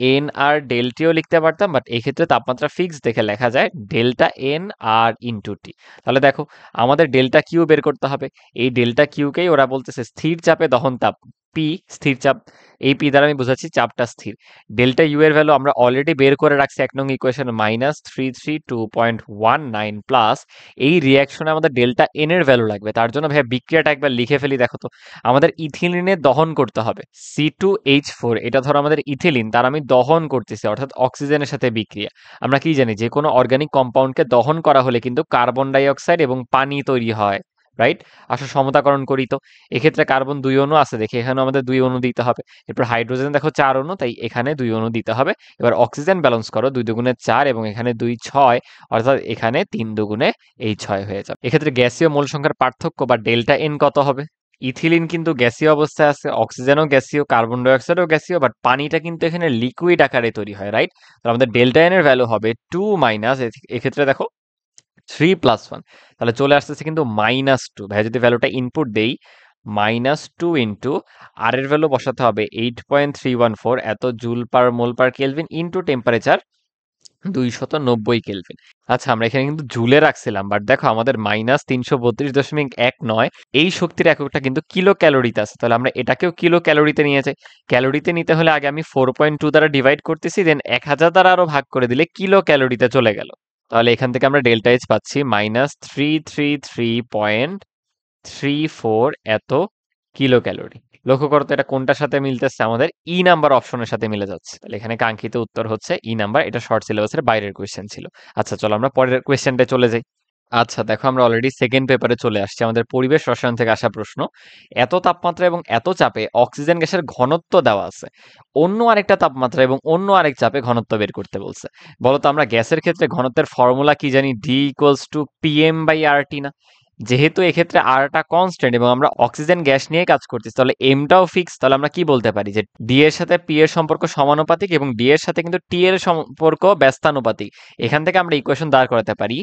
এন আর ডেল্টিও লিখতে পারতাম, বাট এক্ষেত্রে তাপমাত্রা ফিক্স দেখে লেখা যায় ডেল্টা এন আর ইন্টু টি। তাহলে দেখো আমাদের ডেল্টা কিউ বের করতে হবে। এই ডেল্টা কিউকেই ওরা বলতেছে স্থির চাপে দহন তাপ, পি স্থির চাপ। এই পি দ্বারা আমি বুঝাচ্ছি চাপটা স্থির। ডেল্টা ইউ এর ভ্যালু আমরা অলরেডি বের করে রাখছি 1 নং ইকুয়েশন, -332.19 প্লাস এই রিয়াকশনে আমাদের ডেল্টা এন এর ভ্যালু লাগবে। তার জন্য ভাই বিক্রিয়াটা একবার লিখে ফেলি। দেখো তো আমাদের ইথিলিনের দহন করতে হবে C2H4, এটা ধরো আমাদের ইথিলিন, তার আমি দহন করতেছি অর্থাৎ অক্সিজেনের সাথে বিক্রিয়া। আমরা কি জানি যে কোনো অর্গানিক কম্পাউন্ডকে দহন করা হলে কিন্তু কার্বন ডাই অক্সাইড এবং পানি তৈরি হয়, রাইট? আসলে সমতাকরণ করি তো এক্ষেত্রে কার্বন 2 অণু আছে, দেখি এখানে আমাদের 2 অণু দিতে হবে। এরপর হাইড্রোজেন দেখো 4 অণু, তাই এখানে 2 অণু দিতে হবে। এবার অক্সিজেন ব্যালেন্স করো, 2 দুগুণে 4 এবং এখানে 2 6, অর্থাৎ এখানে 3 দুগুণে এই 6 হয়ে যাবে। এক্ষেত্রে গ্যাসীয় মোল সংখ্যার পার্থক্য বা ডেল্টা এন কত হবে? ইথিলিন কিন্তু গ্যাসীয় অবস্থায় আছে, অক্সিজেনও গ্যাসীয়, কার্বন ডাই অক্সাইডও গ্যাসীয়, বাট পানিটা কিন্তু এখানে লিকুইড আকারে তৈরি হয়, রাইট? তাহলে আমাদের ডেল্টা এন এর ভ্যালু হবে 2 মাইনাস, এক্ষেত্রে দেখো 3 প্লাস 1, তাহলে চলে আসতেছে কিন্তু -2। ভাই যদি ভ্যালুটা ইনপুট দেই -2 ইন্টু আর এর ভ্যালু বসাতে হবে 8.314 এত joule per mole per kelvin into temperature 290 kelvin. আচ্ছা আমরা এখানে কিন্তু জুলে রাখছিলাম, বাট দেখো আমাদের -332.19 এই শক্তির এককটা কিন্তু কিলো ক্যালোরিতে আছে। তাহলে আমরা এটাকেও কিলো ক্যালোরিতে নিয়ে যাই। ক্যালোরিতে নিতে হলে আগে আমি 4.2 দ্বারা ডিভাইড করতেছি, দেন 1000 দ্বারা আরো ভাগ করে দিলে কিলো ক্যালোরিতে চলে গেল। তাহলে এখান থেকে আমরা ডেল্টা এইচ পাচ্ছি -333.34 এত কিলো ক্যালোরি। লক্ষ্য করো তো এটা কোনটার সাথে মিলতেছে? আমাদের ই নাম্বার অপশনের সাথে মিলে যাচ্ছে। তাহলে এখানে কাঙ্ক্ষিত উত্তর হচ্ছে ই নাম্বার। এটা শর্ট সিলেবাসের বাইরের কোয়েশ্চেন ছিল। আচ্ছা চলো আমরা পরের কোয়েশ্চেনটা চলে যাই। আচ্ছা দেখো আমরা অলরেডি সেকেন্ড পেপারে চলে আসছি। আমাদের পরিবেশ রসায়ন থেকে আসা প্রশ্ন। এত তাপমাত্রা এবং এত চাপে অক্সিজেন গ্যাসের ঘনত্ব দেওয়া আছে, অন্য আরেকটা তাপমাত্রা এবং অন্য আরেক চাপে ঘনত্ব বের করতে বলছে। বলতো আমরা গ্যাসের ক্ষেত্রে ঘনত্বের ফর্মুলা কি জানি? D = PM/RT না? যেহেতু এক্ষেত্রে আরটা কনস্ট্যান্ট এবং আমরা অক্সিজেন গ্যাস নিয়ে কাজ করতেছি, তাহলে এমটাও ফিক্স। তাহলে আমরা কি বলতে পারি যে ডি এর সাথে পি এর সম্পর্ক সমানুপাতিক এবং ডি এর সাথে কিন্তু টি এর সম্পর্ক ব্যস্তানুপাতিক। এখান থেকে আমরা ইকুয়েশন দাঁড় করাতে পারি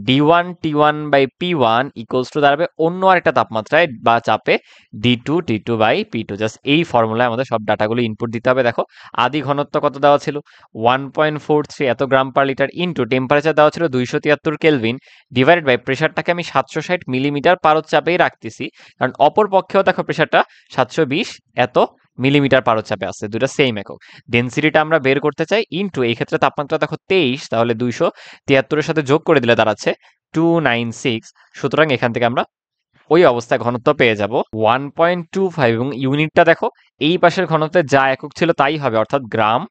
D1T1/P1 ইকুয়ালস টু দাঁড়াবে অন্য আরেকটা তাপমাত্রায় বা চাপে D2T2/P2। জাস্ট এই ফর্মুলায় আমাদের সব ডাটাগুলো ইনপুট দিতে হবে। দেখো আদি ঘনত্ব কত দেওয়া ছিল? 1.43 এত গ্রাম পার লিটার ইন্টু টেম্পারেচার দেওয়া ছিল 273 কেলভিন ডিভাইডেড বাই প্রেশারটাকে আমি 760 মিলিমিটার পারদ চাপেই রাখতেছি, কারণ অপর পক্ষেও দেখো প্রেশারটা 720 এত মিলিমিটার পারদ চাপে আছে, দুটো সেম একক। ডেনসিটিটা আমরা বের করতে চাই ইন্টু এই ক্ষেত্রে তাপমাত্রা দেখো 23, তাহলে 273 এর সাথে যোগ করে দিলে দাঁড়াচ্ছে 296। সুতরাং এখান থেকে আমরা ওই অবস্থায় ঘনত্ব পেয়ে যাব 1.25 এবং ইউনিটটা দেখো এই পাশের ঘনত্বের যা একক ছিল তাই হবে, অর্থাৎ গ্রাম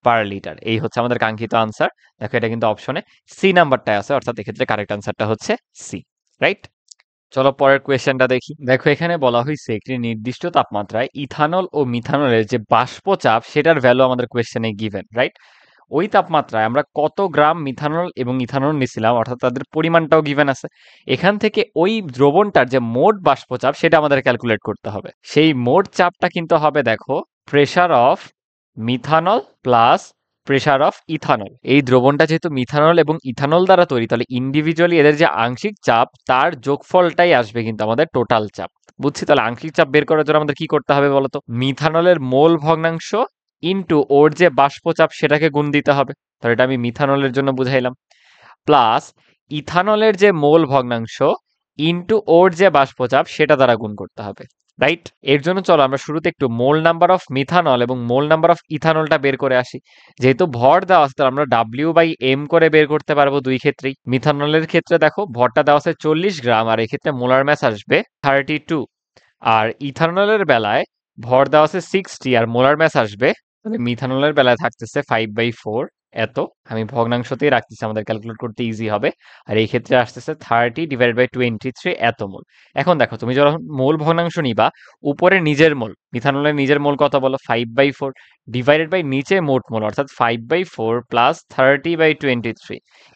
পার লিটার। এই হচ্ছে আমাদের কাঙ্ক্ষিত আনসার। দেখো এটা কিন্তু অপশনে সি নাম্বারটাই আছে, অর্থাৎ এক্ষেত্রে কারেক্ট আনসারটা হচ্ছে সি, রাইট? চলো পরের কোয়েশ্চেনটা দেখি। দেখো এখানে বলা হয়েছে একটি নির্দিষ্ট তাপমাত্রায় ইথানল ও মিথানলের যে বাষ্প চাপ সেটার ভ্যালু আমাদের কোয়েশ্চেনে গিভেন, রাইট? ওই তাপমাত্রায় আমরা কত গ্রাম মিথানল এবং ইথানল নিছিলাম, অর্থাৎ তাদের পরিমাণটাও গিভেন আছে। এখান থেকে ওই দ্রবণটার যে মোট বাষ্পচাপ সেটা আমাদের ক্যালকুলেট করতে হবে। সেই মোট চাপটা কিন্তু হবে দেখো pressure of methanol plus pressure of ethanol. এই দ্রবণটা যেহেতু মিথানল এবং ইথানল দ্বারা তৈরি, তাহলে ইন্ডিভিজুয়ালি এদের যে আংশিক চাপ তার যোগফলটাই আসবে কিন্তু আমাদের টোটাল চাপ। বুঝছি? তাহলে আংশিক চাপ বের করার জন্য আমাদের কি করতে হবে বলতো? মিথানলের মোল ভগ্নাংশ ইন্টু ওর যে বাষ্পচাপ সেটাকে গুণ দিতে হবে। তাহলে এটা আমি মিথানলের জন্য বুঝাইলাম। প্লাস ইথানলের যে মোল ভগ্নাংশ ইন্টু ওর যে বাষ্পচাপ সেটা দ্বারা গুণ করতে হবে, রাইট? এর জন্য চলো আমরা শুরুতে একটু মোল নাম্বার অফ মিথানল এবং মোল নাম্বার অফ ইথানলটা বের করে আসি। যেহেতু ভর দেওয়া আছে তাহলে আমরা W/M করে বের করতে পারবো দুই ক্ষেত্রেই। মিথানলের ক্ষেত্রে দেখো ভরটা দেওয়া আছে 40 গ্রাম আর এক্ষেত্রে মোলার ম্যাস আসবে 32। আর ইথানলের বেলায় ভর দেওয়া আছে 60 আর মোলার ম্যাস আসবে, মানে মিথানলের বেলায় থাকতেছে 5/4 এত। আমি ভগ্নাংশতেই রাখতেছি, আমাদের ক্যালকুলেট করতে ইজি হবে। আর এই ক্ষেত্রে আসতেছে 30/23 এত মোল। এখন দেখো তুমি যখন মোল ভগ্নাংশ নিবা, উপরে নিজের মোল, মিথানলের নিজের মোল কত বলো? 5/4 ডিভাইডেড বাই নিচে মোট মোল, অর্থাৎ 5/4 প্লাস 30/23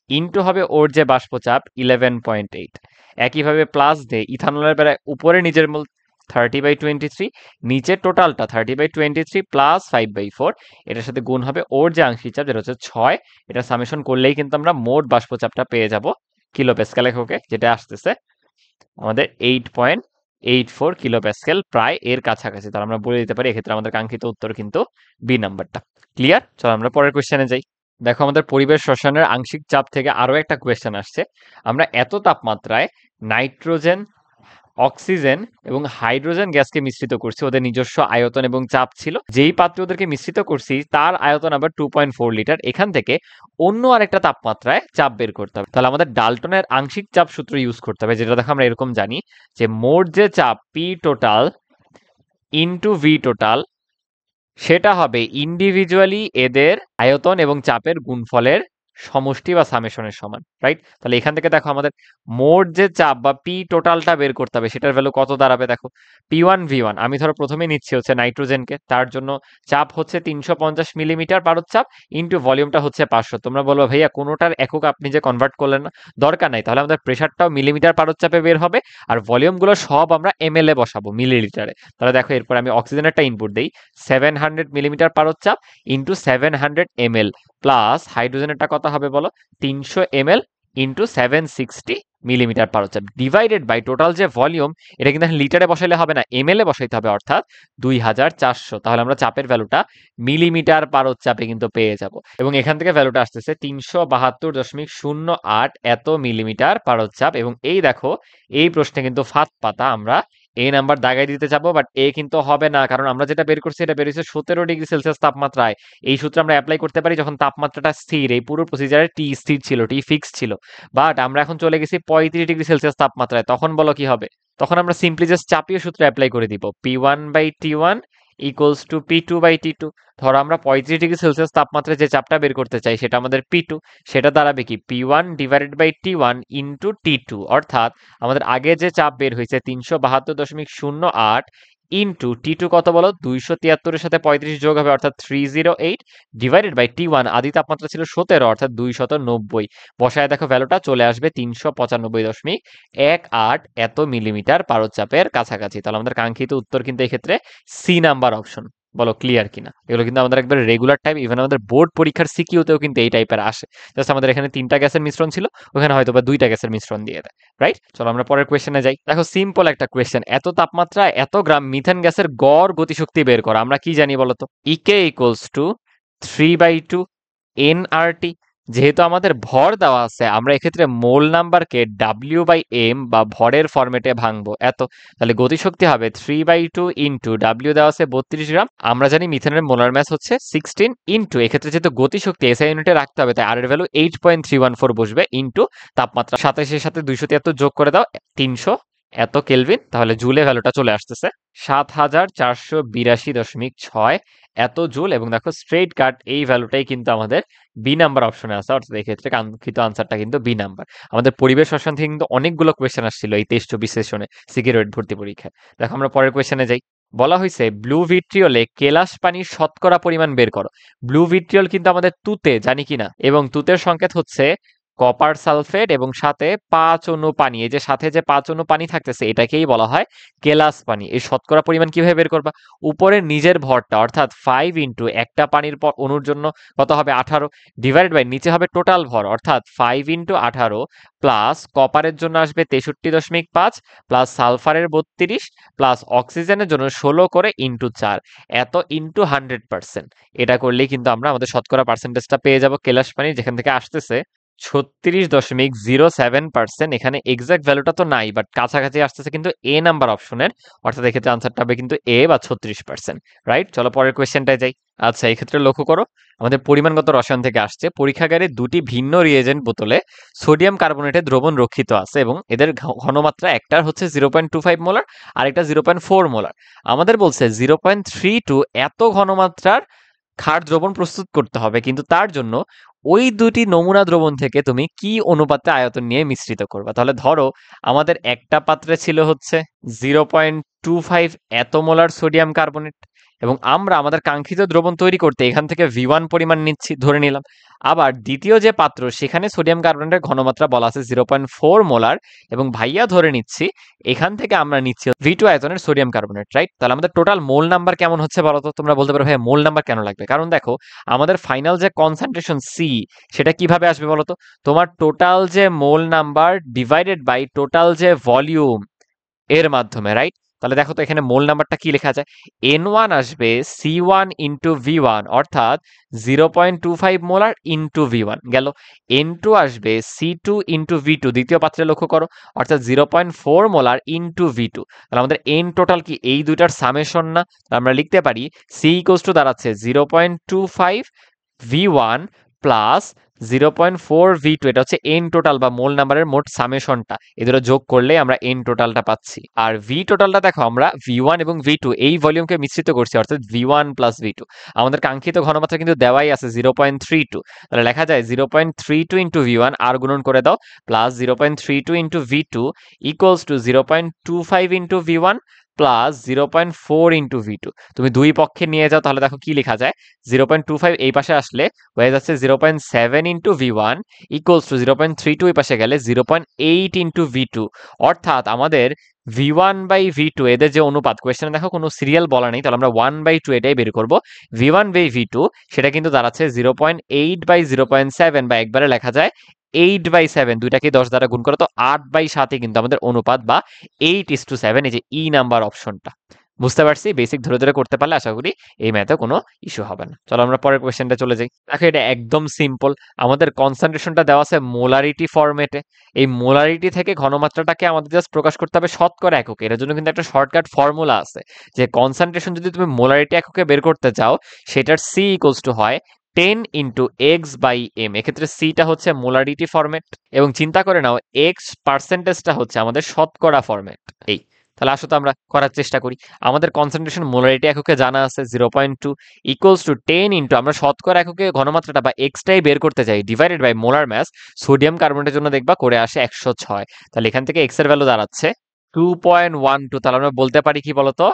ইন্টু হবে ওর যে বাষ্পচাপ 11.8। একইভাবে প্লাস দে ইথানলের বেলায় উপরে নিজের মোল 30/23, নিচের টোটালটা 30/23 প্লাস 5/4, এটার সাথে গুণ হবে ওর যে আংশিক চাপ যেটা হচ্ছে 6। এটা সামেশন করলেই কিন্তু আমরা মোট বাষ্পচাপটা পেয়ে যাব কিলো প্যাসকেল এককে, যেটা আসতেছে আমাদের 8.84 কিলো প্যাসকেল, প্রায় এর কাছাকাছি। তাহলে আমরা বলে দিতে পারি এক্ষেত্রে আমাদের কাঙ্ক্ষিত উত্তর কিন্তু বি নাম্বারটা। ক্লিয়ার? চলো আমরা পরের কোয়েশ্চেনে যাই। দেখো আমাদের পরিবেশ রসায়নের আংশিক চাপ থেকে আরো একটা কোয়েশ্চেন আসছে। আমরা এত তাপমাত্রায় নাইট্রোজেন, অক্সিজেন এবং হাইড্রোজেন গ্যাসকে মিশ্রিত করছি, ওদের নিজস্ব আয়তন এবং চাপ ছিল। যেই পাত্রে ওদেরকে মিশ্রিত করছি তার আয়তন আবার 2.4 লিটার। এখান থেকে অন্য আরেকটা তাপমাত্রায় চাপ বের করতে হবে। তাহলে আমাদের ডাল্টনের আংশিক চাপ সূত্র ইউজ করতে হবে, যেটা দেখো আমরা এরকম জানি যে মোট যে চাপ P total into V total, সেটা হবে ইন্ডিভিজুয়ালি এদের আয়তন এবং চাপের গুণফলের সমষ্টি বা সামেশনের সমান, রাইট? তাহলে এখান থেকে দেখো আমাদের মোট যে চাপ বা পি টোটালটা বের করতে হবে, সেটার ভ্যালু কত দাঁড়াবে? দেখো P1V1 আমি ধরো প্রথমে নিচ্ছি হচ্ছে নাইট্রোজেনকে, তার জন্য চাপ হচ্ছে 350 মিলিমিটার পারদ চাপ ইনটু ভলিউমটা হচ্ছে 500। তোমরা বলবো ভাইয়া কোনোটার একক আপনি যে কনভার্ট করলেন না, দরকার নাই। তাহলে আমাদের প্রেশারটাও মিলিমিটার পারদ চাপে বের হবে, আর ভলিউমগুলো সব আমরা এমএল এ বসাবো, মিলিলিটারে। তাহলে দেখো এরপর আমি অক্সিজেনেরটা ইনপুট দিই, 700 মিলিমিটার পারদ চাপ ইন্টু 700 ml, প্লাস হাইড্রোজেনেরটা কত হবে বলো, 300 ml ইন্টু 760 মিলিমিটার পারদ চাপ, ডিভাইডেড বাই টোটাল যে ভলিউম, এটা কিন্তু লিটারে বসাইলে হবে না, এমএল এ বসাইতে হবে, অর্থাৎ 2400। তাহলে আমরা চাপের ভ্যালুটা মিলিমিটার পারদ চাপে কিন্তু পেয়ে যাব, এবং এখান থেকে ভ্যালুটা আসতেছে 372.08 এত মিলিমিটার পারদ চাপ। এবং এই দেখো এই প্রশ্নে কিন্তু ফাঁদ পাতা, আমরা এ নাম্বার দাগাই দিতে যাবো, বাট এ কিন্তু হবে না, কারণ আমরা যেটা বের করছি এটা বের হয়েছে 17 ডিগ্রি সেলসিয়াস তাপমাত্রায়। এই সূত্র আমরা অ্যাপ্লাই করতে পারি যখন তাপমাত্রাটা স্থির, এই পুরো প্রসিজারে টি স্থির ছিল, টি ফিক্স ছিল। বাট আমরা এখন চলে গেছি 35 ডিগ্রি সেলসিয়াস তাপমাত্রায়, তখন বলো কি হবে? তখন আমরা সিম্পলি জাস্ট চাপীয় সূত্র অ্যাপ্লাই করে দিব, P1/T1 ইকুয়ালস টু P2/T2। ধরো আমরা 35 ডিগ্রি সেলসিয়াস তাপমাত্রায় যে চাপটা বের করতে চাই সেটা আমাদের P2, সেটা দাঁড়াবে কি P1/T1 ইন্টু T2, অর্থাৎ আমাদের আগে যে চাপ বের হয়েছে 372.08 ইন্টু T2 কত বলো, 273-এর সাথে 35 যোগ হবে অর্থাৎ 308, ডিভাইডেড বাই T1 আদি তাপমাত্রা ছিল 17 অর্থাৎ 290। বসায় দেখো ভ্যালুটা চলে আসবে 395.18 এত মিলিমিটার পারদ চাপের কাছাকাছি। তাহলে আমাদের কাঙ্ক্ষিত উত্তর কিন্তু এক্ষেত্রে সি নাম্বার অপশন। বলো ক্লিয়ার কিনা? এগুলো কিন্তু আমাদের একবার রেগুলার টাইপ, ইভেন আমাদের বোর্ড পরীক্ষার সিকিউতেও কিন্তু এই টাইপের আসে। জাস্ট আমাদের এখানে 3টা গ্যাসের মিশ্রণ ছিল, ওখানে হয়তো বা 2টা গ্যাসের মিশ্রণ দিয়ে দেয়, রাইট? চলো আমরা পরের কোয়েশ্চেনে যাই। দেখো সিম্পল একটা কোয়েশ্চেন, এত তাপমাত্রা এত গ্রাম মিথেন গ্যাসের গড় গতিশক্তি বের করা। আমরা কি জানি বলতো? ইকে ইকুয়ালস টু 3/2 nRT। যেহেতু আমাদের ভর দেওয়া আছে, আমরা এক্ষেত্রে মোল নাম্বারকে W/m বা ভরের ফরম্যাটে ভাঙবো এত। তাহলে গতিশক্তি হবে 3/2 ইন্টু W দেওয়া আছে 32 গ্রাম। আমরা জানি মিথেনের মোলার ম্যাস হচ্ছে 16 ইন্টু, এক্ষেত্রে যেহেতু গতিশক্তি এসআই ইউনিটে রাখতে হবে, তাই আর এর ভ্যালু 8.314 বসবে, ইন্টু তাপমাত্রা 27-এর সাথে 273 যোগ করে দাও, 300 এত কেলভিন। তাহলে জুলে ভ্যালুটা চলে আসতেছে 7482.6 এত জুল। এবং দেখো স্ট্রেট কাট এই ভ্যালুটাই কিন্তু আমাদের বি নাম্বার অপশনে আছে, অর্থাৎ এই ক্ষেত্রে কাঙ্ক্ষিত আনসারটা কিন্তু বি নাম্বার। আমাদের পরিবেশ রসায়ন থেকে কিন্তু অনেকগুলো কোয়েশ্চেন আসছিল এই 23-24 সেশনে সিকিউরিটি ভর্তি পরীক্ষায়। দেখো আমরা পরের কোয়েশ্চেনে যাই। বলা হয়েছে ব্লু ভিট্রিয়লে কেলাস পানির শতকরা পরিমাণ বের করো। ব্লু ভিট্রিয়ল কিন্তু আমাদের তুতে, জানি কিনা, এবং তুতের সংকেত হচ্ছে কপার সালফেট এবং সাথে 5 অণু পানি। এই যে সাথে যে 5 অণু পানি থাকতেছে এটাকেই বলা হয় কেলাস পানি। এই শতকরা পরিমাণ কিভাবে বের করবা? উপরের নিজের ভরটা অর্থাৎ 5 ইন্টু একটা পানির অণুর জন্য কত হবে 18, ডিভাইডেড বাই নিচে হবে টোটাল ভর অর্থাৎ 5 ইন্টু 18, প্লাস কপারের জন্য আসবে 63.5, প্লাস সালফারের 32, প্লাস অক্সিজেনের জন্য 16 করে ইন্টু 4 এত ইন্টু 100%। এটা করলেই কিন্তু আমরা আমাদের শতকরা পার্সেন্টেজটা পেয়ে যাব কেলাস পানি, যেখান থেকে আসতেছে 36.07%। এখানে এক্সাক্ট ভ্যালুটা তো নাই, বাট কাছাকাছি আসতেছে কিন্তু এ নাম্বার অপশনের, অর্থাৎ এক্ষেত্রে আনসারটা হবে কিন্তু এ বা 36%, রাইট? চলো পরের কোয়েশ্চেনটায় যাই। আচ্ছা এক্ষেত্রে লক্ষ্য করো, আমাদের পরিমাণগত রসায়ন থেকে আসছে, পরীক্ষাগারে দুটি ভিন্ন রিয়েজেন্ট বোতলে সোডিয়াম কার্বনেটের দ্রবণ রক্ষিত আছে এবং এদের ঘনমাত্রা একটার হচ্ছে 0.25 মোলার আর একটা 0.4 মোলার। আমাদের বলছে 0.32 এত ঘনমাত্রার ক্ষার দ্রবণ প্রস্তুত করতে হবে, কিন্তু তার জন্য ওই দুটি নমুনা দ্রবণ থেকে তুমি কি অনুপাতে আয়তন নিয়ে মিশ্রিত করবা। তাহলে ধরো আমাদের একটা পাত্রে ছিল হচ্ছে 0.25 এত মোলার সোডিয়াম কার্বনেট, এবং আমরা আমাদের কাঙ্ক্ষিত দ্রবণ তৈরি করতে এখান থেকে V1 পরিমাণ নিচ্ছি, ধরে নিলাম। আবার দ্বিতীয় যে পাত্র সেখানে সোডিয়াম কার্বনেটের ঘনমাত্রা বলা আছে 0.4 মোলার, এবং ভাইয়া ধরে নিচ্ছি এখান থেকে আমরা নিচ্ছি V2 আয়তনের সোডিয়াম কার্বনেট, রাইট? তাহলে আমাদের টোটাল মোল নাম্বার কেমন হচ্ছে বলো তো? তোমরা বলতে পারো ভাই মোল নাম্বার কেন লাগবে? কারণ দেখো আমাদের ফাইনাল যে কনসেন্ট্রেশন সি, সেটা কিভাবে আসবে বলো তো? তোমার টোটাল যে mole number divided by total যে ভলিউম এর মাধ্যমে, রাইট? তাহলে দেখো তো এখানে মোল নাম্বারটা কি লেখা যায়, N1 আসবে C1 ইন্টু V1 অর্থাৎ 0.25 মোলার ইন্টু V1 গেল। N2 আসবে C2 ইন্টু V2 দ্বিতীয় পাত্রে লক্ষ্য করো অর্থাৎ 0.4 মোলার ইন্টু V2। তাহলে আমাদের N টোটাল কি এই দুইটার সামেশন না? আমরা লিখতে পারি C ইকুয়ালস টু দাঁড়াচ্ছে 0.25 V1 প্লাস 0.4 V2, এটা হচ্ছে এন টোটাল বা মোল নাম্বারের মোট সামেশনটা, এদের যোগ করলে আমরা এন টোটালটা পাচ্ছি। আর ভি টোটালটা দেখো আমরা V1 এবং V2 এই ভলিউমকে মিশ্রিত করছি অর্থাৎ V1 প্লাস V2। আমাদের কাঙ্ক্ষিত ঘনমাত্রা কিন্তু দেওয়াই আছে 0.32, তাহলে লেখা যায় 0.32 ইন্টু V1 আর গুণন করে দাও plus 0.32 into V2 equals to 0.25 into V1 plus 0.4 into V2। তুমি দুই পক্ষে নিয়ে যাও তাহলে দেখো কি লেখা যায়, 0.25 এই পাশে আসলে হয়ে যাচ্ছে 0.7 ইন্টু V1 ইকুয়ালস টু 0.32 এই পাশে গেলে 0.8 ইন্টু V2। অর্থাৎ আমাদের V1 বাই V2 এদের যে অনুপাত, কোয়েশ্চেনে দেখো কোনো সিরিয়াল বলা নেই, তাহলে আমরা 1/2 এটাই বের করব। V1 বাই V2 সেটা কিন্তু দাঁড়াচ্ছে 0.8 বাই 0.7 বা একবারে লেখা যায় 8/7, দুইটাকে 10 দ্বারা গুণ করে তো 8/7 কিন্তু আমাদের অনুপাত বা 8:7, এই যে ই নাম্বার অপশনটা। বুঝতে পারছি, বেসিক ধরে ধরে করতে পারলে আশা করি এই ম্যাথে কোনো ইস্যু হবে না। চলো আমরা পরের কোয়েশ্চেনটা চলে যাই। দেখো এটা একদম সিম্পল, আমাদের কনসেন্ট্রেশনটা দেওয়া আছে মোলারিটি ফরম্যাটে। এই মোলারিটি থেকে ঘনমাত্রাটাকে আমাদের জাস্ট প্রকাশ করতে হবে শতকরা এককে। এর জন্য কিন্তু একটা শর্টকাট ফর্মুলা আছে যে কনসেন্ট্রেশন যদি তুমি মোলারিটি এককে বের করতে চাও সেটার সি ইকুয়ালস টু হয় 10 ইন্টু এক্স বাই এম। এক্ষেত্রে সিটা হচ্ছে মোলারিটি ফরম্যাট এবং চিন্তা করে নাও এক্স পার্সেন্টেজটা হচ্ছে আমাদের শতকরা ফরম্যাট। এই তাহলে আসো তো আমরা করার চেষ্টা করি। আমাদের কনসেন্ট্রেশন মোলারিটি এককে জানা আছে 0.2 ইকুয়ালস টু 10 ইন্টু আমরা শতকরা এককে ঘনমাত্রাটা বা এক্সটাই বের করতে চাই divided by molar mass. Sodium কার্বনেটের জন্য দেখবা করে আসে 106, তাহলে এখান থেকে এক্স এর ভ্যালু দাঁড়াচ্ছে 2.12। তাহলে আমরা বলতে পারি কি বলতো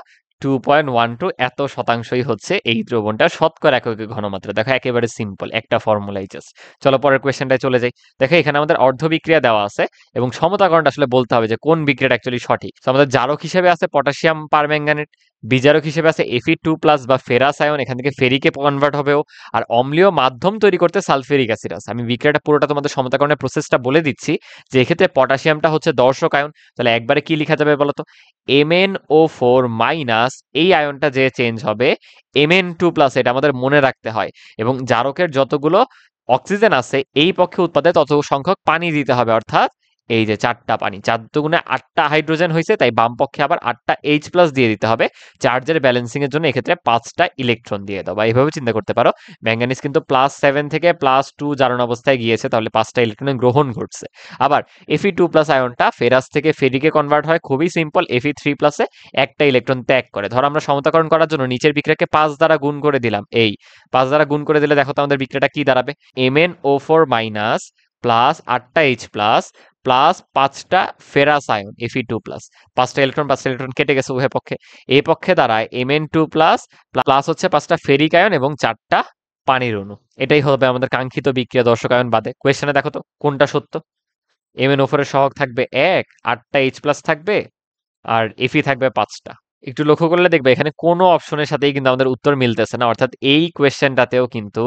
2.12 এত শতাংশই হচ্ছে এই দ্রবণটা শতকরা এককে ঘনমাত্রা। দেখো একেবারে সিম্পল একটা ফর্মুলাই জাস্ট। চলো পরের কোয়েশ্চেনটায় চলে যাই। দেখো এখানে আমাদের অর্ধ বিক্রিয়া দেওয়া আছে এবং সমতাকরণটা আসলে বলতে হবে যে কোন বিক্রিয়াটা অ্যাকচুয়ালি সঠিক। তো আমাদের জারক হিসেবে আছে পটাশিয়াম পারম্যাঙ্গানেট, বিজারক হিসেবে আছে Fe2+ বা ফেরাস আয়ন, এখান থেকে ফেরিকে কনভার্ট হবেও, আর অম্লীয় মাধ্যম তৈরি করতে সালফিউরিক অ্যাসিড আছে। আমি বিক্রিয়াটা পুরোটা তোমাদের সমতাকরণের প্রসেসটা বলে দিচ্ছি যে এক্ষেত্রে পটাশিয়ামটা হচ্ছে দর্শক আয়ন। তাহলে একবারে কি লেখা যাবে বলতো, MnO4 মাইনাস এই আয়নটা যে চেঞ্জ হবে Mn2+, এটা আমাদের মনে রাখতে হয়। এবং জারকের যতগুলো অক্সিজেন আছে এই পক্ষে উৎপাদে তত সংখ্যক পানি দিতে হবে, অর্থাৎ এই যে 4টা পানি, 4 দুগুণে 8টা হাইড্রোজেন হয়েছে, তাই বাম পক্ষে আবার 8টা H+ দিয়ে দিতে হবে চার্জের ব্যালেন্সিং এর জন্য। এক্ষেত্রে 5টা ইলেকট্রন দিয়ে দাও, বা এইভাবে চিন্তা করতে পারো। ম্যাঙ্গানিজ কিন্তু +7 থেকে +2 জারণ অবস্থায় গিয়েছে, তাহলে 5টা ইলেকট্রন গ্রহণ করছে। আবার Fe2+ আয়নটা ফেরাস থেকে ফেরিকে কনভার্ট হয়, খুবই সিম্পল, Fe3+ এ একটা ইলেকট্রন ত্যাগ করে। ধরো আমরা সমতাকরণ করার জন্য নিচের বিক্রিয়াকে 5 দ্বারা গুণ করে দিলাম, এই 5 দ্বারা গুণ করে দিলে দেখো তো আমাদের বিক্রিয়াটা কি দাঁড়াবে, MnO4 মাইনাস প্লাস 8টা H প্লাস প্লাস 5টা ফেরাস আয়ন Fe2+, 5টা ইলেকট্রন কেটে গেছে উভয় পক্ষে। এই পক্ষে দাঁড়ায় Mn2+ প্লাস হচ্ছে 5টা ফেরিক আয়ন এবং 4টা পানির অণু। এটাই হবে আমাদের কাঙ্ক্ষিত বিক্রিয়া দর্শক আয়ন বাদে। কোয়েশ্চেনে দেখো তো কোনটা সত্য। MnO4 এর সহগ থাকবে 1, 8টা H+ থাকবে আর Fe থাকবে 5টা। একটু লক্ষ্য করলে দেখবে এখানে কোনো অপশনের সাথেই কিন্তু আমাদের উত্তর মিলতেছে না, অর্থাৎ এই কোয়েশ্চেনটাতেও কিন্তু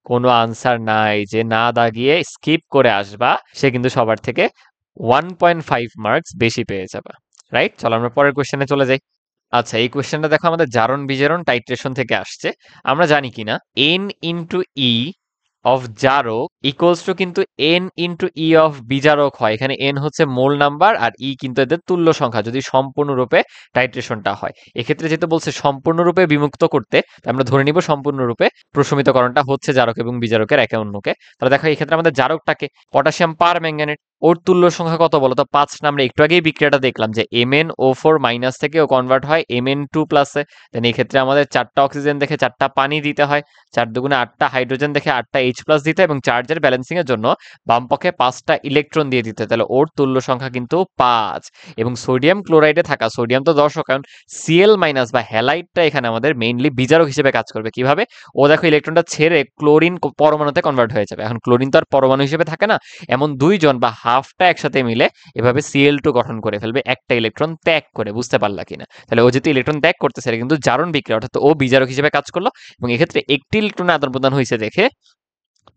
কোনো আনসার নাই। যে না দাগিয়ে স্কিপ করে আসবা সে কিন্তু সবার থেকে 1.5 মার্কস বেশি পেয়ে যাবে, রাইট? চলো আমরা পরের কোয়েশ্চেনে চলে যাই। আচ্ছা এই কোয়েশ্চেনটা দেখো আমাদের জারণ বিজারণ টাইট্রেশন থেকে আসছে। আমরা জানি কিনা N ইন্টু ই অফ জারক ইকুয়ালস টু কিন্তু N ইন্টু ই অফ বিজারক হয়। এখানে N হচ্ছে মোল নাম্বার আর ই কিন্তু এদের তুল্য সংখ্যা যদি সম্পূর্ণরূপে টাইট্রেশনটা হয়। এক্ষেত্রে যেহেতু বলছে সম্পূর্ণরূপে বিমুক্ত করতে, আমরা ধরে নিব সম্পূর্ণরূপে প্রশমিতকরণটা হচ্ছে জারক এবং বিজারকের একে অন্যকে। তাহলে দেখো এই ক্ষেত্রে আমাদের জারকটাকে পটাশিয়াম পার ম্যাঙ্গানেট, ওর তুল্য সংখ্যা কত বলতো 5 না। আমরা একটু আগেই বিক্রিয়াটা দেখলাম যে MnO4 মাইনাস থেকে ও কনভার্ট হয় Mn2+-এ। দেন এই ক্ষেত্রে আমাদের 4টা অক্সিজেন দেখে 4টা পানি দিতে হয়, 4 দুগুণে 8টা হাইড্রোজেন দেখে 8টা H+ দিতে হয় এবং চার্জের ব্যালেন্সিং এর জন্য বাম পক্ষে 5টা ইলেকট্রন দিয়ে দিতে হয়। তাহলে ওর তুল্য সংখ্যা কিন্তু 5। এবং সোডিয়াম ক্লোরাইডে থাকা, সোডিয়াম তো দর্শক কারণ Cl- বা হ্যালাইডটা এখানে আমাদের মেইনলি বিজারক হিসেবে কাজ করবে। কিভাবে, ও দেখো ইলেকট্রনটা ছেড়ে ক্লোরিন পরমাণুতে কনভার্ট হয়ে যাবে। এখন ক্লোরিন তো আর পরমাণু হিসেবে থাকে না, এমন দুইজন বা হাফটা একসাথে মিলে এভাবে Cl2 গঠন করে ফেলবে একটা ইলেকট্রন ত্যাগ করে। বুঝতে পারলা কিনা? তাহলে ও যেহেতু ইলেকট্রন ত্যাগ করতেছে এটা কিন্তু জারণ বিক্রিয়া, অর্থাৎ ও বিজারক হিসেবে কাজ করলো এবং এক্ষেত্রে একটি ইলেকট্রন আদান প্রদান হয়েছে দেখে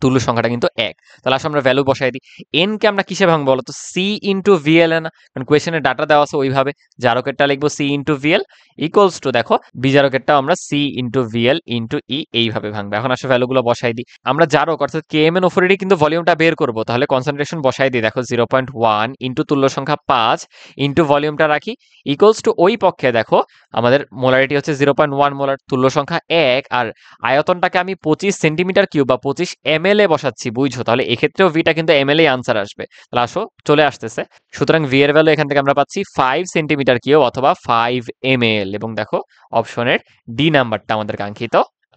তুল্য সংখ্যাটা কিন্তু 1। তাহলে আসলে আমরা ভ্যালু বসাই দিই। n কে আমরা কিসে ভাঙবো বলতো? c ইনটু vl এ না? কারণ কোয়েশ্চেনে ডাটা দেওয়া আছে ওইভাবে। জারকেরটা লিখবো c into vl equals to দেখো বিজারকেরটাও আমরা c into vl into e এইভাবে ভাঙবো। এখন আসলে ভ্যালুগুলো বসাই দিই। আমরা জারক অর্থাৎ km এর উপরেরই কিন্তু ভলিউমটা বের করব। তাহলে কনসেন্ট্রেশন বসাই দিই। দেখো 0.1 ইনটু তুল্য সংখ্যা 5 ইনটু ভলিউমটা রাখি ইকুয়ালস টু ওই পক্ষে দেখো আমাদের মোলারিটি হচ্ছে 0.1 মোলার, তুল্য সংখ্যা 1 আর আয়তনটাকে আমি 25 সেন্টিমিটার কিউব বা 25 ml এ বসাচ্ছি, বুঝছো? তাহলে এক্ষেত্রেও ভিটা কিন্তু ml এই আনসার আসবে। তাহলে আসো চলে আসতেছে। সুতরাং ভি এর ভ্যালু এখান থেকে আমরা পাচ্ছি 5 সেন্টিমিটার কিউব অথবা 5 ml এবং দেখো অপশনের ডি নাম্বারটা আমাদের কাঙ্ক্ষিত